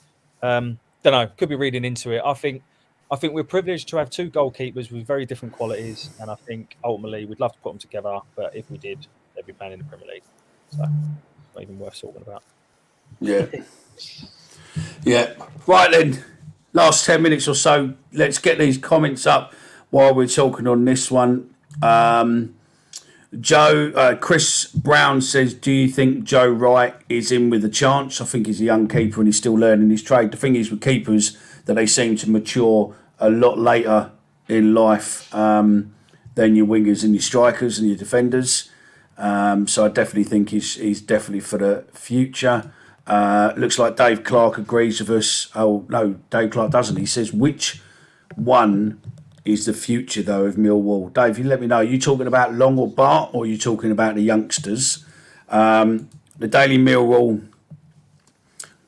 Don't know. Could be reading into it. I think we're privileged to have two goalkeepers with very different qualities, and I think ultimately we'd love to put them together. But if we did, they'd be playing in the Premier League, so it's not even worth talking about. Yeah. Yeah. Right then, last 10 minutes or so, let's get these comments up while we're talking on this one. Chris Brown says, do you think Joe Wright is in with a chance? I think he's a young keeper and he's still learning his trade. The thing is with keepers that they seem to mature a lot later in life than your wingers and your strikers and your defenders. So I definitely think he's definitely for the future. Looks like Dave Clark agrees with us. Oh, no, Dave Clark doesn't. He says, which one is the future, though, of Millwall? Dave, you let me know. Are you talking about Long or Bart, or are you talking about the youngsters? The Daily Millwall,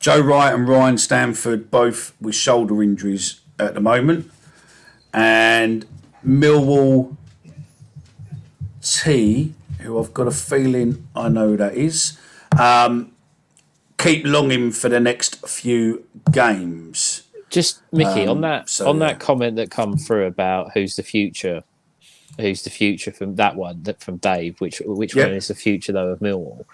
Joe Wright and Ryan Stanford both with shoulder injuries at the moment. And Millwall T, who I've got a feeling I know who that is, keep longing for the next few games. Just Mickey on that yeah. comment that come through about who's the future from that one from Dave, which one is the future though of Millwall?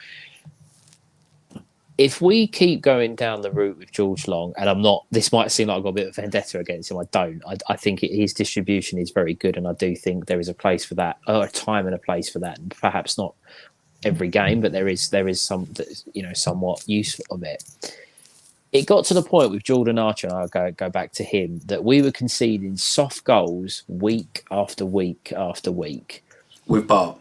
If we keep going down the route with George Long, and I'm not, this might seem like I've got a bit of vendetta against him. I don't. I think his distribution is very good, and I do think there is a place for that, or a time and a place for that. And perhaps not every game, but there is some somewhat useful of it. It got to the point with Jordan Archer, and I'll go back to him, that we were conceding soft goals week after week after week. With Bart?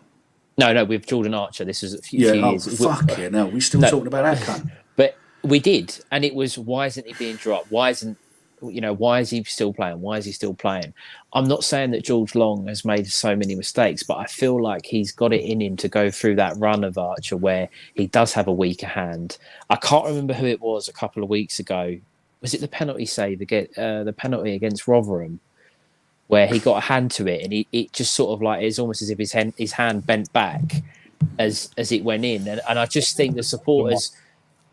No, with Jordan Archer. This was a few years. Fuck yeah, no, we're still talking about that cunt. But we did, and it was, why isn't he being dropped? Why is he still playing? Why is he still playing? I'm not saying that George Long has made so many mistakes, but I feel like he's got it in him to go through that run of Archer where he does have a weaker hand. I can't remember who it was a couple of weeks ago. Was it the penalty save, the penalty against Rotherham, where he got a hand to it, and it just sort of like, it's almost as if his hand bent back as it went in. And I just think the supporters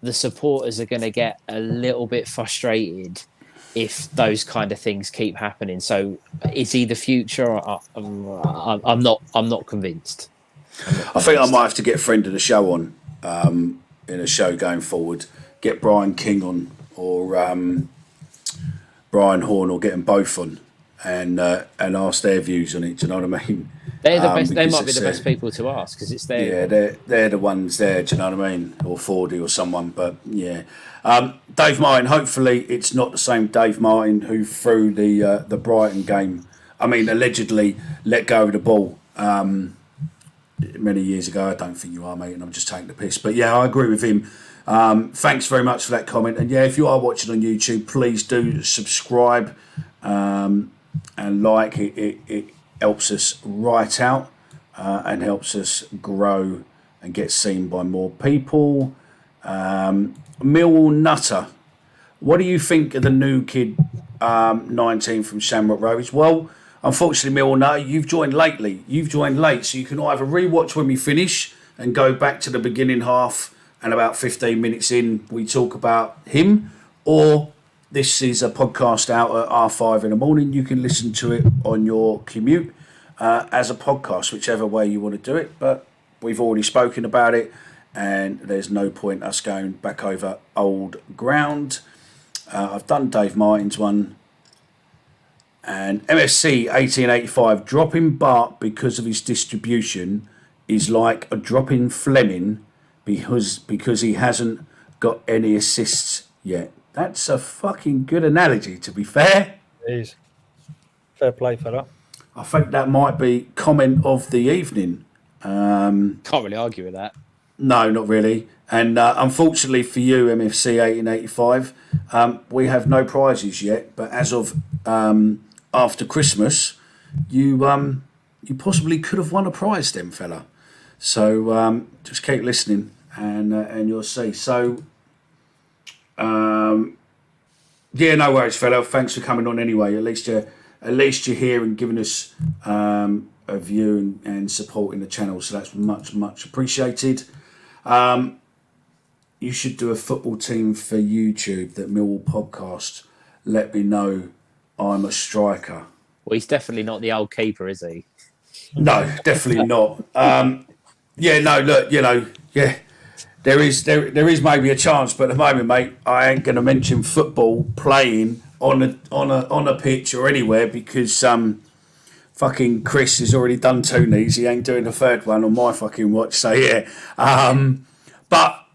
are going to get a little bit frustrated if those kind of things keep happening. So is he the future? I'm not convinced. I think I might have to get a friend of the show on in a show going forward. Get Brian King on, or Brian Horn, or get them both on, and ask their views on it. Do you know what I mean? They're the best. They might be the best people to ask, because it's their. Yeah, they're the ones there. Do you know what I mean? Or Fordy or someone. But yeah, Dave Martin. Hopefully, it's not the same Dave Martin who threw the Brighton game. I mean, allegedly let go of the ball many years ago. I don't think you are, mate, and I'm just taking the piss. But yeah, I agree with him. Thanks very much for that comment. And yeah, if you are watching on YouTube, please do subscribe and like. It helps us right out and helps us grow and get seen by more people. Millwall Nutter, what do you think of the new kid, 19 from Shamrock Rovers? Well, unfortunately, Millwall Nutter, you've joined lately. You've joined late, so you can either rewatch when we finish and go back to the beginning half, and about 15 minutes in, we talk about him, or this is a podcast out at R5 in the morning. You can listen to it on your commute as a podcast, whichever way you want to do it. But we've already spoken about it, and there's no point us going back over old ground. I've done Dave Martin's one. And MFC 1885, dropping Bart because of his distribution is like a dropping Fleming because he hasn't got any assists yet. That's a fucking good analogy, to be fair. It is. Fair play for that. I think that might be comment of the evening. Can't really argue with that. No, not really. And unfortunately for you, MFC 1885, we have no prizes yet. But as of after Christmas, you possibly could have won a prize, then, fella. So just keep listening, and you'll see. So. Yeah, no worries, fella. Thanks for coming on anyway. At least you're here and giving us a view and supporting the channel. So that's much appreciated. You should do a football team for YouTube, that Millwall podcast. Let me know I'm a striker. Well, he's definitely not the old keeper, is he? No, definitely not. Yeah, no, look, yeah. There is maybe a chance, but at the moment, mate, I ain't going to mention football playing on a pitch or anywhere, because fucking Chris has already done 2 knees. He ain't doing the 3rd one on my fucking watch. So yeah, but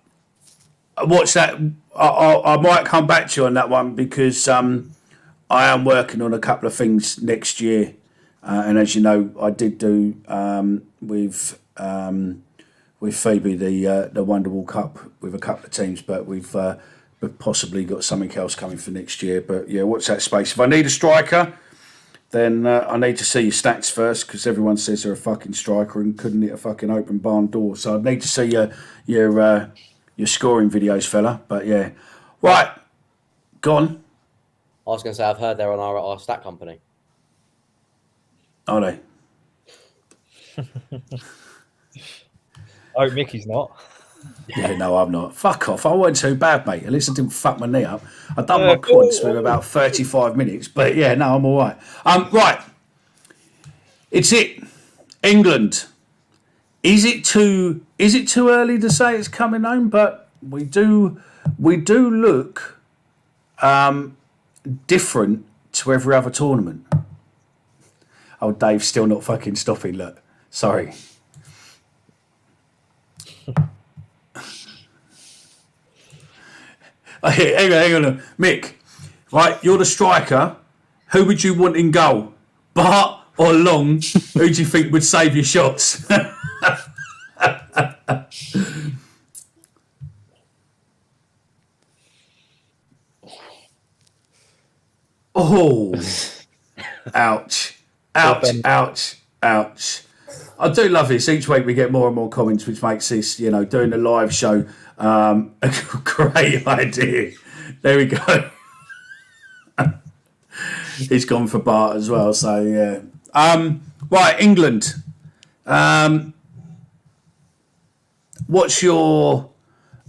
watch that. I might come back to you on that one, because I am working on a couple of things next year, and as you know, I did do with Phoebe the Wonderwall Cup with a couple of teams, but we've possibly got something else coming for next year. But yeah, watch that space. If I need a striker, then I need to see your stats first because everyone says they're a fucking striker and couldn't hit a fucking open barn door. So I need to see your scoring videos, fella. But yeah, right, gone. I was going to say I've heard they're on our stat company. Are they? Oh, Mickey's not. Yeah, no, I'm not. Fuck off. I wasn't too bad, mate. At least I didn't fuck my knee up. I done my quads for about 35 minutes, but yeah, no, I'm all right. Right. It's it. England. Is it too early to say it's coming home? But we do look different to every other tournament. Oh, Dave's still not fucking stopping. Look, sorry. Hang on, Mick. Right, you're the striker. Who would you want in goal? Bart or Long? Who do you think would save your shots? Oh, ouch, ouch. I do love this. Each week we get more and more comments, which makes this, doing a live show a great idea. There we go. He's gone for Bart as well. So yeah. Right, England. What's your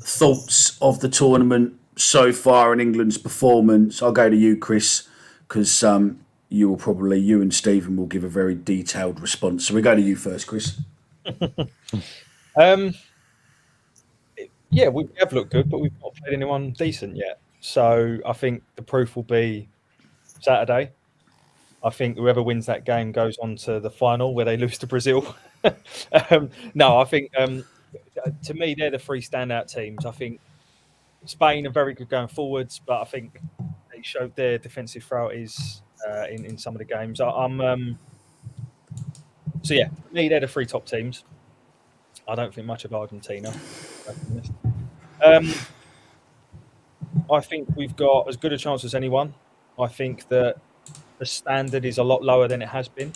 thoughts of the tournament so far and England's performance? I'll go to you, Chris, because you and Stephen will give a very detailed response. So we go to you first, Chris. Yeah, we have looked good, but we've not played anyone decent yet. So I think the proof will be Saturday. I think whoever wins that game goes on to the final where they lose to Brazil. No, I think to me they're the three standout teams. I think Spain are very good going forwards, but I think they showed their defensive frailties in some of the games. So yeah, for me they're the three top teams. I don't think much of Argentina. I think we've got as good a chance as anyone. I think that the standard is a lot lower than it has been.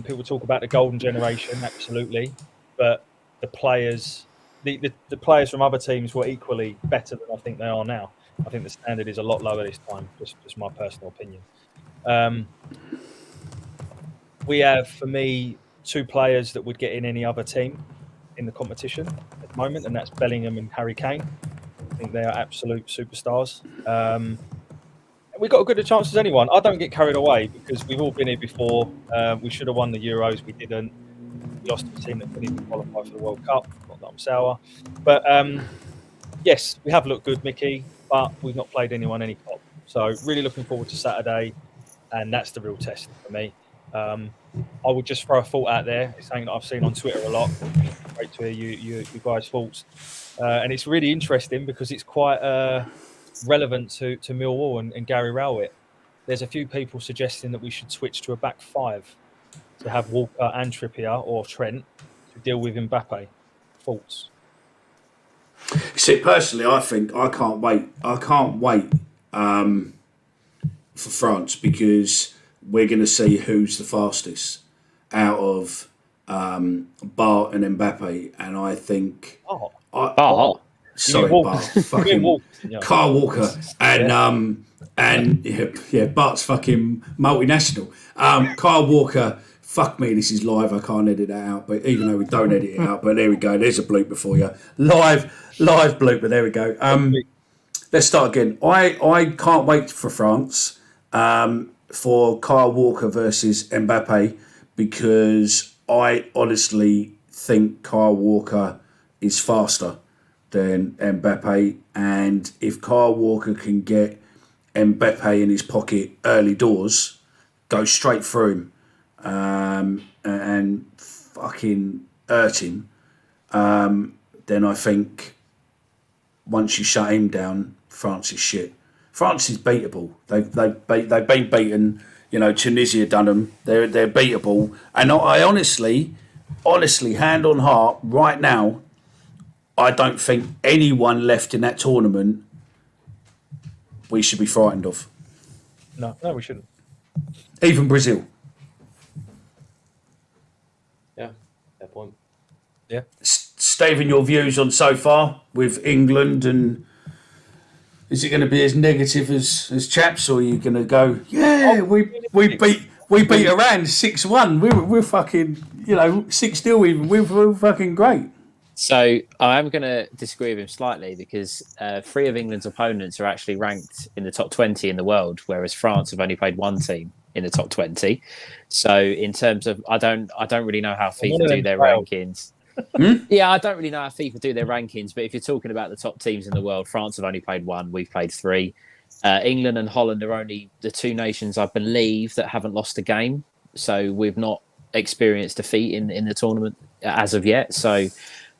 People talk about the golden generation, absolutely, but the players, the players from other teams were equally better than I think they are now. I think the standard is a lot lower this time. Just my personal opinion. We have, for me, two players that would get in any other team in the competition at the moment, and that's Bellingham and Harry Kane. I think they are absolute superstars. We've got as good a chance as anyone. I don't get carried away because we've all been here before. We should have won the Euros. We didn't. We lost to a team that couldn't even qualify for the World Cup. Not that I'm sour. But yes, we have looked good, Mickey, but we've not played anyone any cop. So really looking forward to Saturday, and that's the real test for me. I would just throw a thought out there. It's something that I've seen on Twitter a lot. Great to hear you guys' thoughts. And it's really interesting because it's quite relevant to Millwall and Gary Rowett. There's a few people suggesting that we should switch to a back five to have Walker and Trippier or Trent to deal with Mbappe. Thoughts? See, personally, I think I can't wait. I can't wait for France because we're going to see who's the fastest out of Bart and Mbappe, and I think Bart. Sorry, Bart. Fucking Kyle Walker and Bart's fucking multinational. Kyle Walker. Fuck me, this is live. I can't edit that out, but even though we don't edit it out, but there we go. There's a blooper for you. Live blooper. There we go. Let's start again. I can't wait for France. For Kyle Walker versus Mbappe because I honestly think Kyle Walker is faster than Mbappe, and if Kyle Walker can get Mbappe in his pocket early doors, go straight through him and fucking hurt him, then I think once you shut him down, France is shit. France is beatable. They've been beaten. Tunisia done them. They're beatable. And I honestly, hand on heart, right now, I don't think anyone left in that tournament we should be frightened of. No, we shouldn't. Even Brazil. Yeah, fair point. Stephen, your views on so far with England, and is it going to be as negative as chaps, or are you going to go, yeah, we beat Iran 6-1. We're fucking 6-0 even. We're fucking great. So I am going to disagree with him slightly because 3 of England's opponents are actually ranked in the top 20 in the world, whereas France have only played 1 team in the top 20. So in terms of, I don't really know how FIFA do their rankings. Yeah, I don't really know how FIFA do their rankings, but if you're talking about the top teams in the world, France have only played 1, we've played 3. England and Holland are only the 2 nations, I believe, that haven't lost a game. So we've not experienced defeat in the tournament as of yet. So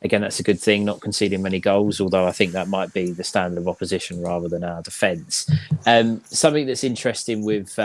again, that's a good thing, not conceding many goals, although I think that might be the standard of opposition rather than our defence. Something that's interesting with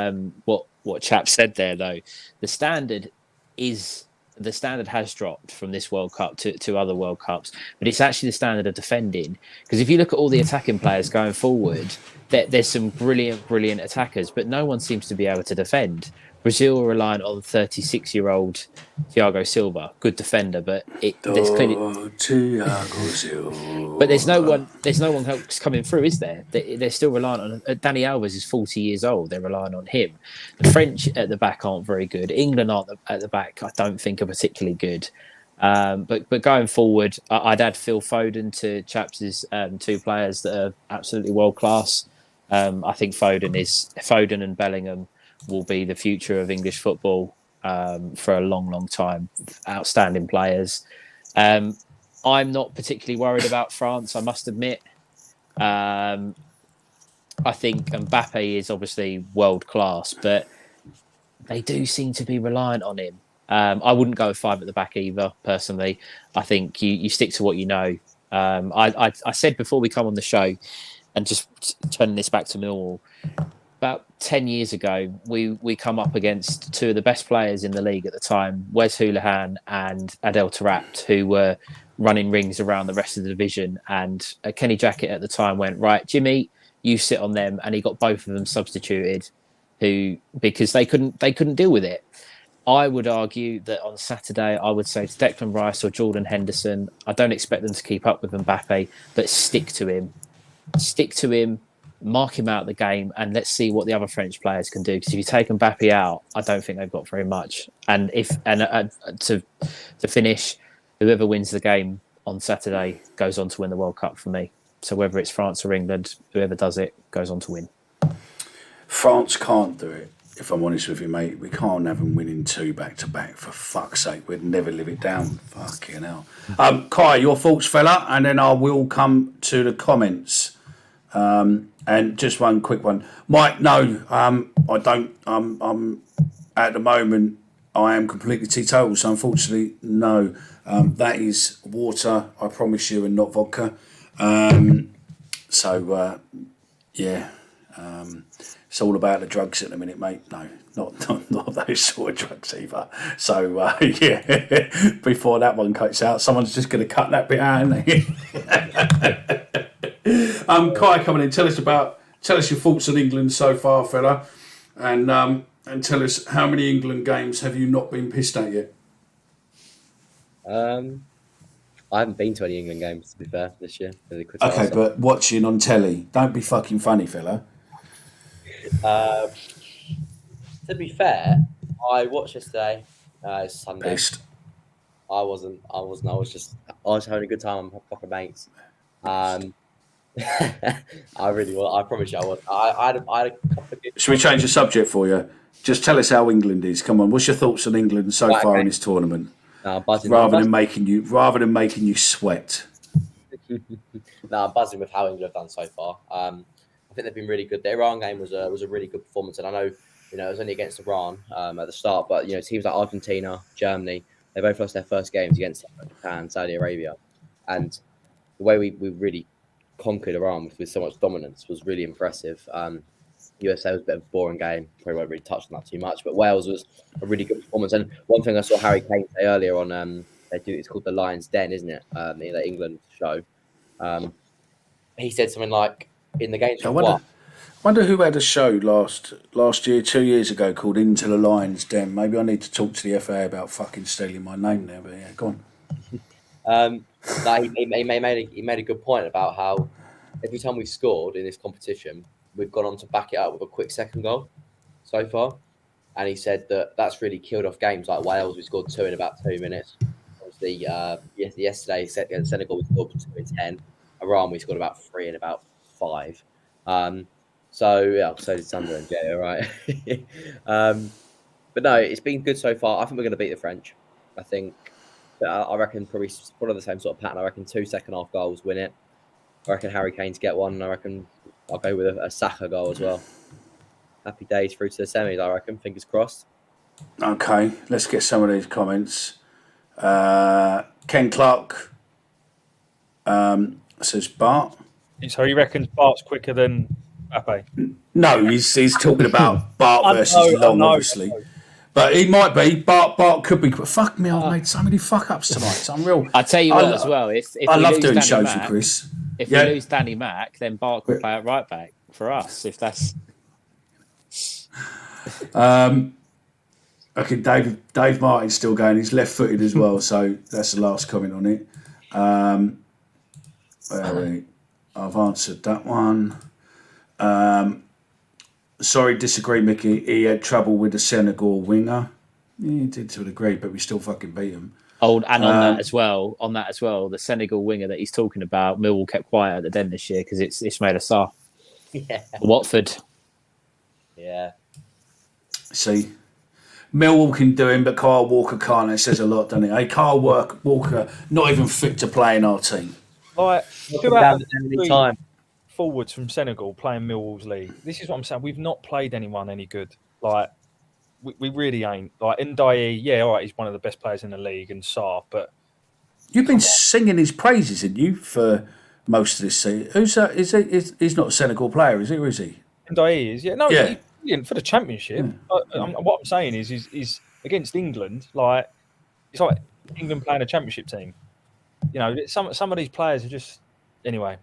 what Chap said there, though, the standard has dropped from this World Cup to other World Cups, but it's actually the standard of defending. Because if you look at all the attacking players going forward, there's some brilliant attackers, but no one seems to be able to defend. Brazil are relying on 36-year-old Thiago Silva, good defender, but there's clearly Thiago Silva. But there's no one else coming through, is there? They're still relying on Dani Alves is 40 years old. They're relying on him. The French at the back aren't very good. England aren't at the back. I don't think are particularly good. But going forward, I'd add Phil Foden to Chaps' 2 players that are absolutely world class. I think Foden and Bellingham will be the future of English football for a long time. Outstanding players. I'm not particularly worried about France, I must admit. I think Mbappe is obviously world class, but they do seem to be reliant on him. I wouldn't go with 5 at the back either, personally. I think you stick to what you know. I said before we come on the show, and just turning this back to Millwall, about 10 years ago, we come up against 2 of the best players in the league at the time, Wes Hoolahan and Adel Taarabt, who were running rings around the rest of the division. And Kenny Jackett at the time went, right, Jimmy, you sit on them. And he got both of them substituted because they couldn't deal with it. I would argue that on Saturday, I would say to Declan Rice or Jordan Henderson, I don't expect them to keep up with Mbappe, but stick to him. Mark him out of the game, and let's see what the other French players can do. Because if you take Mbappe out, I don't think they've got very much. And to finish, whoever wins the game on Saturday goes on to win the World Cup for me. So whether it's France or England, whoever does it goes on to win. France can't do it, if I'm honest with you, mate. We can't have them winning 2 back-to-back, for fuck's sake. We'd never live it down. Fucking hell. Kai, your thoughts, fella, and then I will come to the comments. And just one quick one. Mike, no, I don't. I'm at the moment, I am completely teetotal, so unfortunately, no. That is water, I promise you, and not vodka. Yeah. It's all about the drugs at the minute, mate. No, not those sort of drugs either. So, yeah, before that one cuts out, someone's just going to cut that bit out, isn't they? Kai, coming in, tell us your thoughts on England so far, fella, and tell us how many England games have you not been pissed at yet? I haven't been to any England games, to be fair, this year. Okay, but watching on telly, don't be fucking funny, fella. To be fair, I watched yesterday. It's Sunday. Pissed. I wasn't. I was having a good time with my proper mates. I really was. I promise you, I was. I had a couple of good. Should we change the subject for you? Just tell us how England is. Come on, what's your thoughts on England so far in this tournament? Rather than making you sweat. No, I'm buzzing with how England have done so far. I think they've been really good. The Iran game was a really good performance, and I know it was only against Iran at the start, but teams like Argentina, Germany, they both lost their first games against Japan, Saudi Arabia, and the way we really conquered Iran with so much dominance was really impressive. USA was a bit of a boring game. Probably won't really touch on that too much, but Wales was a really good performance. And one thing I saw Harry Kane say earlier on, it's called the Lion's Den, isn't it? The England show. He said something like, in the games. I Wonder who had a show last year, 2 years ago, called Into the Lions Den. Maybe I need to talk to the FA about fucking stealing my name there. But yeah, go on. No, he made a good point about how every time we've scored in this competition, we've gone on to back it up with a quick second goal so far. And he said that that's really killed off games like Wales. We scored 2 in about 2 minutes. Obviously, yesterday against Senegal, we scored 2 in 10. Iran, we scored about 3 in about 5. So did Sunderland. Yeah, right. But no, it's been good so far. I think we're going to beat the French. I think. I reckon probably follow the same sort of pattern. I reckon 2 second-half goals win it. I reckon Harry Kane to get one. And I reckon I'll go with a Saka goal as well. Happy days through to the semis, I reckon. Fingers crossed. Okay, let's get some of these comments. Ken Clark says Bart. So he reckons Bart's quicker than Mbappe? No, he's talking about Bart versus Long, obviously. But he might be. Bart could be. But fuck me, I've made so many fuck-ups tonight. It's unreal. I tell you what, as well. If I we love lose doing Danny shows Mac, with Chris. If we lose Danny Mac, then Bart could play at right back for us. If that's... Okay, Dave Martin's still going. He's left-footed as well, so that's the last comment on it. I've answered that one. Sorry, disagree, Mickey. He had trouble with the Senegal winger. Yeah, he did to a degree, but we still fucking beat him. Oh, and on that as well, the Senegal winger that he's talking about, Millwall kept quiet at the Den this year because it's Ismail Assar. Yeah. Watford. Yeah. See, Millwall can do him, but Kyle Walker can't. It says a lot, doesn't it? Hey, Kyle Walker, not even fit to play in our team. Like, time. Forwards from Senegal playing Millwall's league. This is what I'm saying. We've not played anyone any good. Like, we really ain't. Like, Ndiaye, yeah, all right, he's one of the best players in the league, and Sarr, but... You've been singing his praises, haven't you, for most of this season? Who's that? He's not a Senegal player, is he, or is he? Ndiaye is, yeah. No, yeah. He's brilliant for the championship. Yeah. What I'm saying is against England, like, it's like England playing a championship team. You know, some of these players are just... Anyway...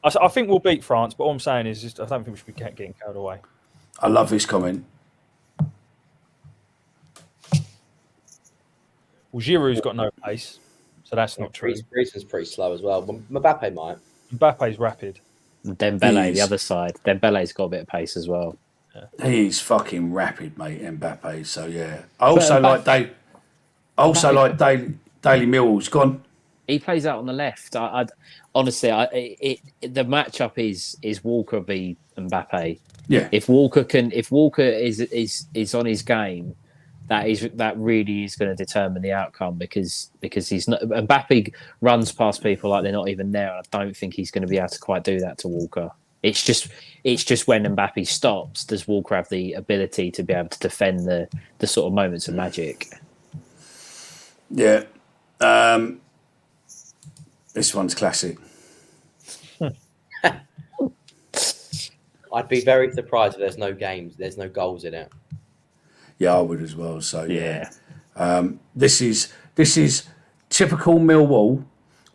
I think we'll beat France, but all I'm saying is I don't think we should be getting carried away. I love this comment. Well, Giroud's got no pace, so that's not true. Griezmann's pretty slow as well. Mbappe might. Mbappe's rapid. Dembele, the other side. Dembele's got a bit of pace as well. Yeah. He's fucking rapid, mate, Mbappe. So, yeah. I also like Daily Millwall's gone. He plays out on the left. Honestly, the matchup is Walker v Mbappe. Yeah. If Walker is on his game, that really is going to determine the outcome because he's not. Mbappe runs past people like they're not even there. And I don't think he's going to be able to quite do that to Walker. It's just when Mbappe stops, does Walker have the ability to be able to defend the sort of moments of magic? Yeah. This one's classic. I'd be very surprised if there's no goals in it. Yeah, I would as well. So yeah. This is typical Millwall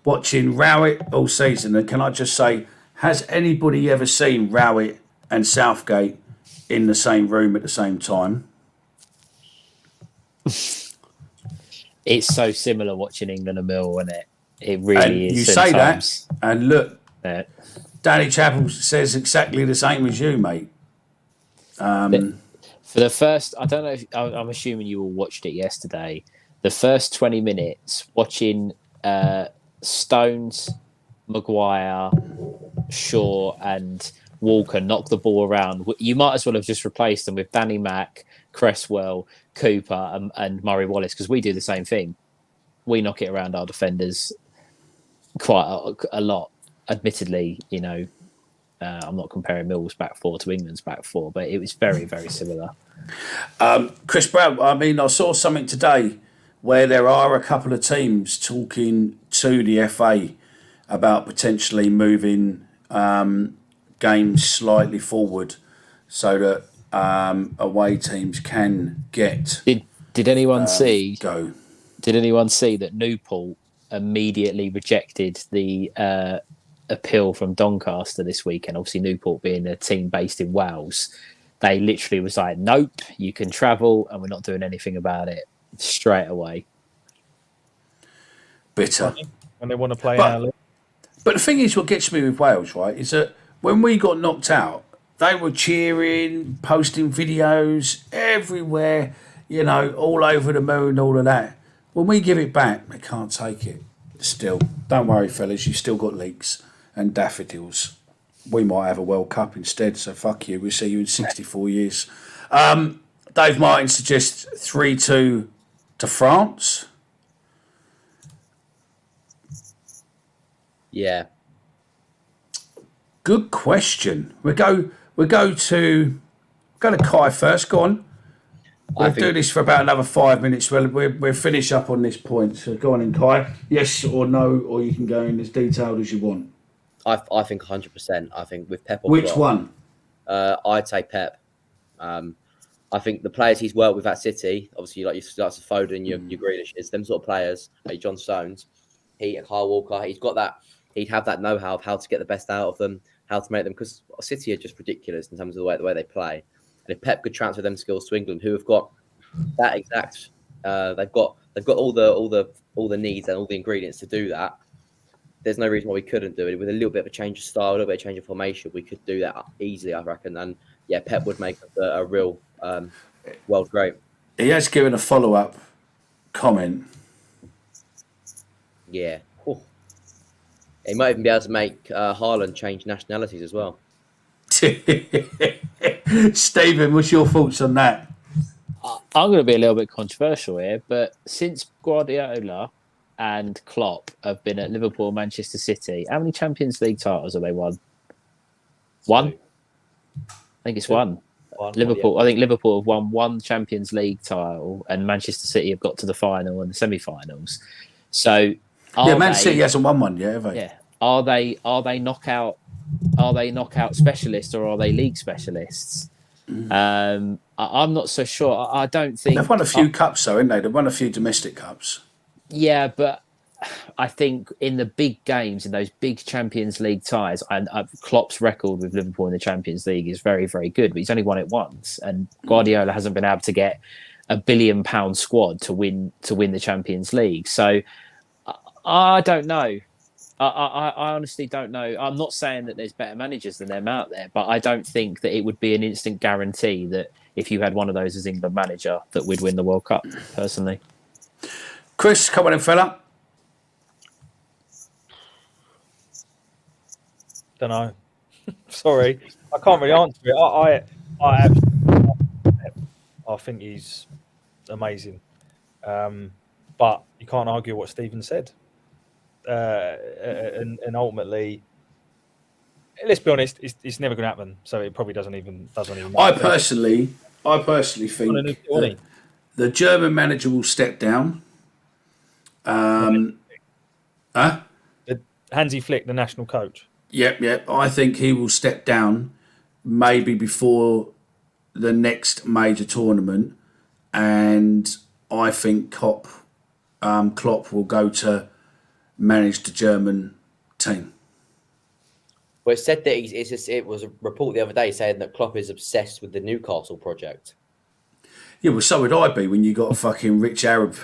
watching Rowett all season. And can I just say, has anybody ever seen Rowett and Southgate in the same room at the same time? It's so similar watching England and Millwall, isn't it? It really is. You sometimes. Say that, and look, Yeah. Danny Chappell says exactly the same as you, mate. For the first, I don't know if I'm assuming you all watched it yesterday. The first 20 minutes watching Stones, Maguire, Shaw, and Walker knock the ball around. You might as well have just replaced them with Danny Mac, Cresswell, Cooper, and Murray Wallace because we do the same thing. We knock it around our defenders quite a lot. Admittedly, you know, I'm not comparing Millwall's back four to England's back four, but it was very, very similar. Chris Brown, I mean, I saw something today where there are a couple of teams talking to the FA about potentially moving games slightly forward so that away teams can get. Did anyone see? Go. Did anyone see that Newport immediately rejected the appeal from Doncaster this weekend, obviously Newport being a team based in Wales, they literally was like, nope, you can travel and we're not doing anything about it straight away. Bitter. When they want to play in our league. But the thing is, what gets me with Wales, right, is that when we got knocked out, they were cheering, posting videos everywhere, all over the moon, all of that. When we give it back, they can't take it. Still, don't worry, fellas, you still got leeks and daffodils. We might have a World Cup instead, so fuck you. We'll see you in 64 years. Dave Martin suggests 3-2 to France. Yeah. Good question. We go to Kai first. Go on. We'll do this for about another 5 minutes. We'll finish up on this point. So go on in, Kai. Yes or no, or you can go in as detailed as you want. I think 100%. I think with Pep or Which Klopp, one? I'd say Pep. I think the players he's worked with at City, obviously like your Foden, your Grealishes, them sort of players, like John Stones, Kyle Walker, he's got that. He'd have that know-how of how to get the best out of them, how to make them, because City are just ridiculous in terms of the way they play. And if Pep could transfer them skills to England, who have got that exact, they've got all the needs and all the ingredients to do that. There's no reason why we couldn't do it. With a little bit of a change of style, a little bit of change of formation, we could do that easily, I reckon. And yeah, Pep would make a real world great. He has given a follow-up comment. Yeah. Oh. He might even be able to make Haaland change nationalities as well. Stephen, what's your thoughts on that? I'm going to be a little bit controversial here, but since Guardiola and Klopp have been at Liverpool and Manchester City, how many Champions League titles have they won? One? I think it's one. Liverpool. I think Liverpool have won one Champions League title, and Manchester City have got to the final and the semi-finals. So, Man City hasn't won one yet, have they? Yeah. Are they knockout? Are they knockout specialists or are they league specialists? I'm not so sure. I don't think They've won a few cups, though, haven't they? They've won a few domestic cups. Yeah, but I think in the big games, in those big Champions League ties, and Klopp's record with Liverpool in the Champions League is very, very good, but he's only won it once, and Guardiola hasn't been able to get a £1 billion squad to win the Champions League. So I don't know. I honestly don't know. I'm not saying that there's better managers than them out there, but I don't think that it would be an instant guarantee that if you had one of those as England manager, that we'd win the World Cup, personally. Chris, come on in, fella. Don't know. Sorry, I can't really answer it. I think he's amazing, but you can't argue what Stephen said. And ultimately, let's be honest, it's never going to happen. So it probably doesn't even. I personally think the German manager will step down. Hansi Flick, the national coach. Yep. I think he will step down maybe before the next major tournament, and I think Klopp will go to manage the German team. Well, it said that it was a report the other day saying that Klopp is obsessed with the Newcastle project. Yeah, well, so would I be when you got a fucking rich Arab,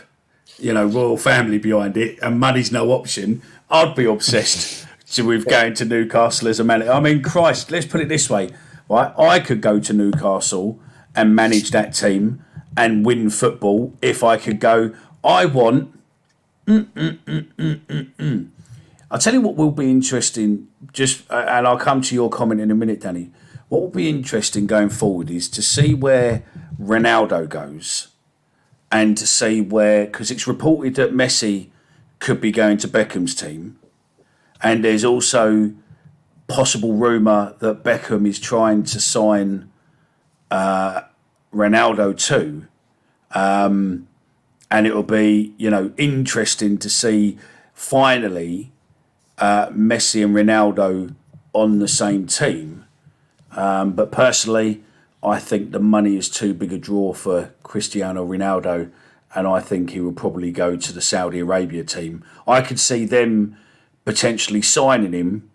royal family behind it, and money's no option. I'd be obsessed with going to Newcastle as a manager. I mean, Christ, let's put it this way, right? I could go to Newcastle and manage that team and win football if I could go. I want. I'll tell you what will be interesting, and I'll come to your comment in a minute, Danny. What will be interesting going forward is to see where Ronaldo goes and to see where, because it's reported that Messi could be going to Beckham's team, and there's also possible rumour that Beckham is trying to sign Ronaldo too. And it'll be, interesting to see finally Messi and Ronaldo on the same team. But personally, I think the money is too big a draw for Cristiano Ronaldo, and I think he will probably go to the Saudi Arabia team. I could see them potentially signing him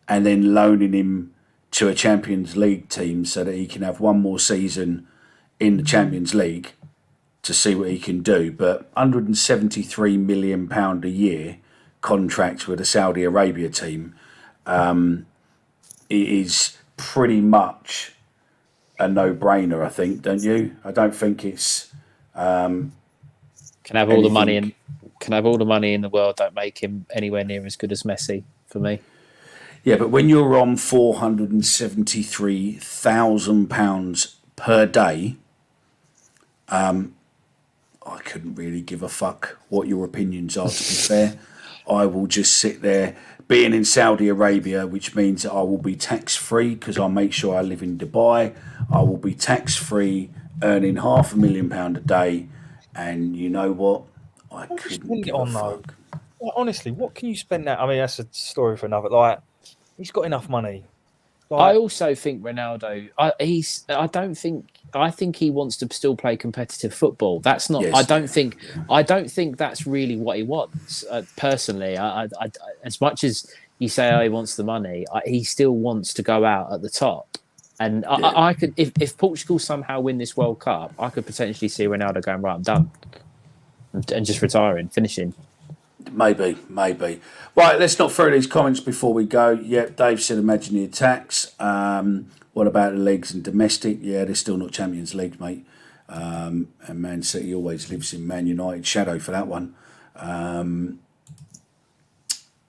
and then loaning him to a Champions League team so that he can have one more season in the Champions League to see what he can do. But £173 million a year contract with a Saudi Arabia team, it is pretty much a no-brainer, I think, don't you? I don't think it's can have all the money in the world. Don't make him anywhere near as good as Messi for me. Yeah, but when you're on £473,000 per day, I couldn't really give a fuck what your opinions are, to be fair. I will just sit there, being in Saudi Arabia, which means that I will be tax-free because I make sure I live in Dubai. I will be tax-free, earning £500,000 a day. And you know what? I couldn't give a fuck. Like, honestly, what can you spend that? I mean, that's a story for another. Like, he's got enough money. I also think Ronaldo. I think he wants to still play competitive football. That's not. Yes. I don't think that's really what he wants. Personally, I as much as you say he wants the money, he still wants to go out at the top. And I could, if Portugal somehow win this World Cup, I could potentially see Ronaldo going, right, I'm done, and just retiring, finishing. Maybe. Right, let's not throw these comments before we go. Yep, Dave said imagine the attacks. What about the leagues and domestic? Yeah, they're still not Champions League, mate. And Man City always lives in Man United shadow for that one.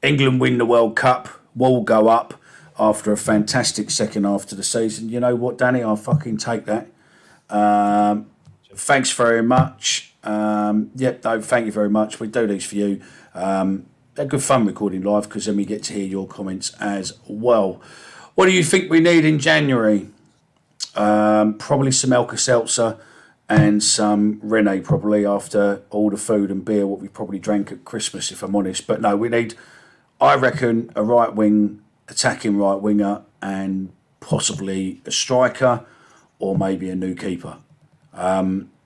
England win the World Cup, will go up after a fantastic second half to the season. You know what, Danny? I'll fucking take that. Thanks very much. Dave, thank you very much. We do these for you. They're good fun recording live because then we get to hear your comments as well. What do you think we need in January? Probably some Alka-Seltzer and some Rene, probably, after all the food and beer what we probably drank at Christmas, if I'm honest. But no, we need, I reckon, a right wing, attacking right winger, and possibly a striker or maybe a new keeper.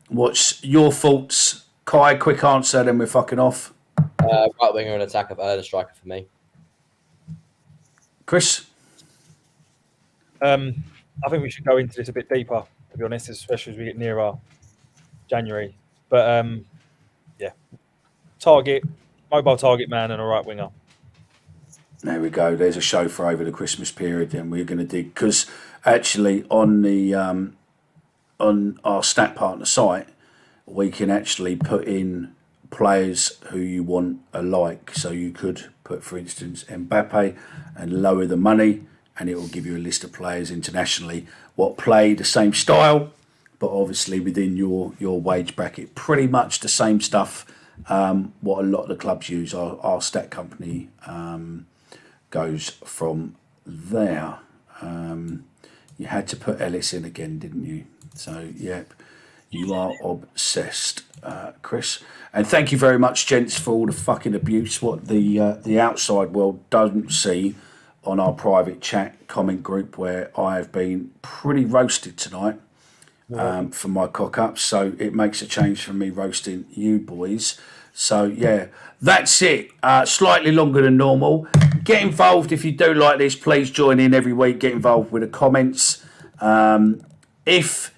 What's your thoughts, Kai? Quick answer, then we're fucking off. Right winger and a striker for me. Chris? I think we should go into this a bit deeper, to be honest, especially as we get nearer January. But mobile target man and a right winger. There we go. There's a show for over the Christmas period, and we're going to dig, because actually on the on our stat partner site, we can actually put in players who you want alike. So you could put, for instance, Mbappe and lower the money, and it will give you a list of players internationally what play the same style, but obviously within your wage bracket. Pretty much the same stuff what a lot of the clubs use. Our stat company goes from there. You had to put Ellis in again, didn't you? So, yep, you are obsessed, Chris. And thank you very much, gents, for all the fucking abuse. What the outside world doesn't see on our private chat comment group, where I have been pretty roasted tonight for my cock-ups. So it makes a change from me roasting you boys. So, yeah, that's it. Slightly longer than normal. Get involved if you do like this. Please join in every week. Get involved with the comments. If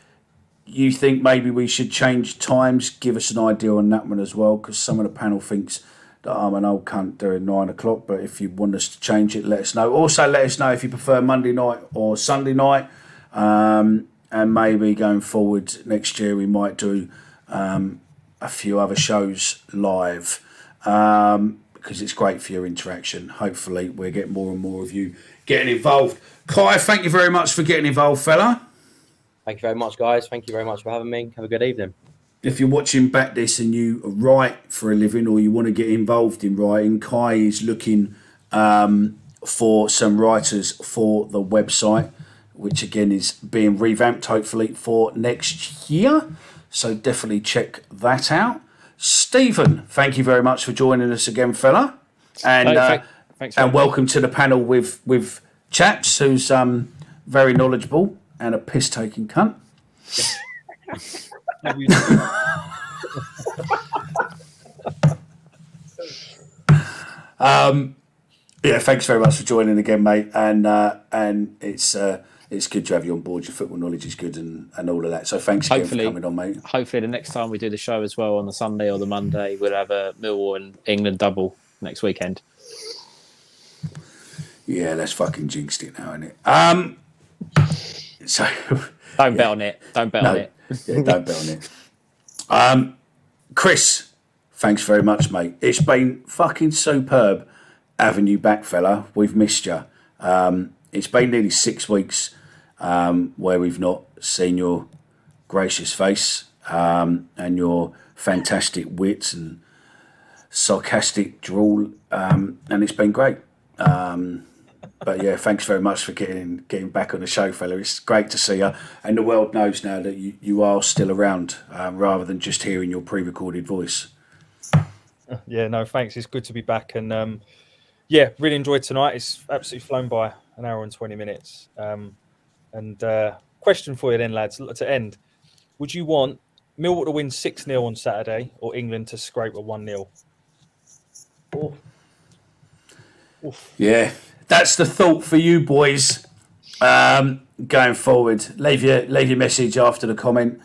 you think maybe we should change times, give us an idea on that one as well, because some of the panel thinks that I'm an old cunt doing 9 o'clock. But if you want us to change it, let us know. Also, let us know if you prefer Monday night or Sunday night. And maybe going forward next year, we might do a few other shows live, because it's great for your interaction. Hopefully we'll get more and more of you getting involved. Kai, thank you very much for getting involved, fella. Thank you very much, guys. Thank you very much for having me. Have a good evening. If you're watching back this and you write for a living, or you want to get involved in writing, Kai is looking for some writers for the website, which again is being revamped hopefully for next year. So definitely check that out. Stephen, thank you very much for joining us again, fella. And thanks and welcome to the panel with Chaps, who's very knowledgeable and a piss-taking cunt. Yeah, thanks very much for joining again, mate. And it's good to have you on board. Your football knowledge is good and all of that. So thanks again for coming on, mate. Hopefully, the next time we do the show as well on the Sunday or the Monday, we'll have a Millwall and England double next weekend. Yeah, that's fucking jinxed it now, innit? So don't bet on it. Don't bet on it. Yeah, don't bet on it. Chris, thanks very much, mate. It's been fucking superb having you back, fella. We've missed you. It's been nearly 6 weeks where we've not seen your gracious face and your fantastic wits and sarcastic drawl, and it's been great. But yeah, thanks very much for getting back on the show, fella. It's great to see you, and the world knows now that you are still around, rather than just hearing your pre-recorded voice. Yeah, no, thanks. It's good to be back, and yeah, really enjoyed tonight. It's absolutely flown by, an hour and 20 minutes. And question for you then, lads, to end: would you want Millwall to win 6-0 on Saturday, or England to scrape a 1-0? Oh. Oof. Yeah, that's the thought for you boys going forward. Leave your message after the comment.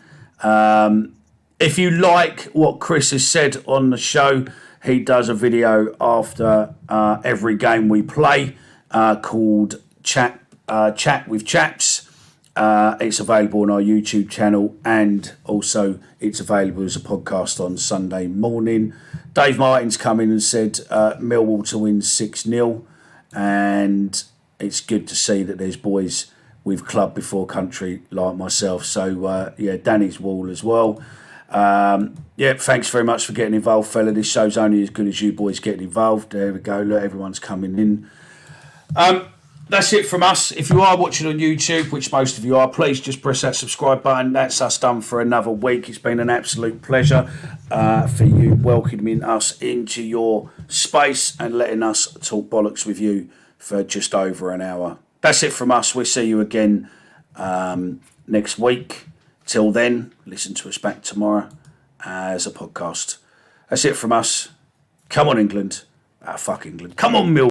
If you like what Chris has said on the show, he does a video after every game we play called Chat with Chaps. It's available on our YouTube channel, and also it's available as a podcast on Sunday morning. Dave Martin's come in and said Millwall to win 6-0, and it's good to see that there's boys with club before country like myself. So yeah, Danny's Wall as well. Yeah, thanks very much for getting involved, fella. This show's only as good as you boys getting involved. There we go. Look, everyone's coming in. That's it from us. If you are watching on YouTube, which most of you are, please just press that subscribe button. That's us done for another week. It's been an absolute pleasure for you welcoming us into your space and letting us talk bollocks with you for just over an hour. That's it from us. We'll see you again next week. Till then, listen to us back tomorrow as a podcast. That's it from us. Come on, England. Fuck England. Come on, Mill.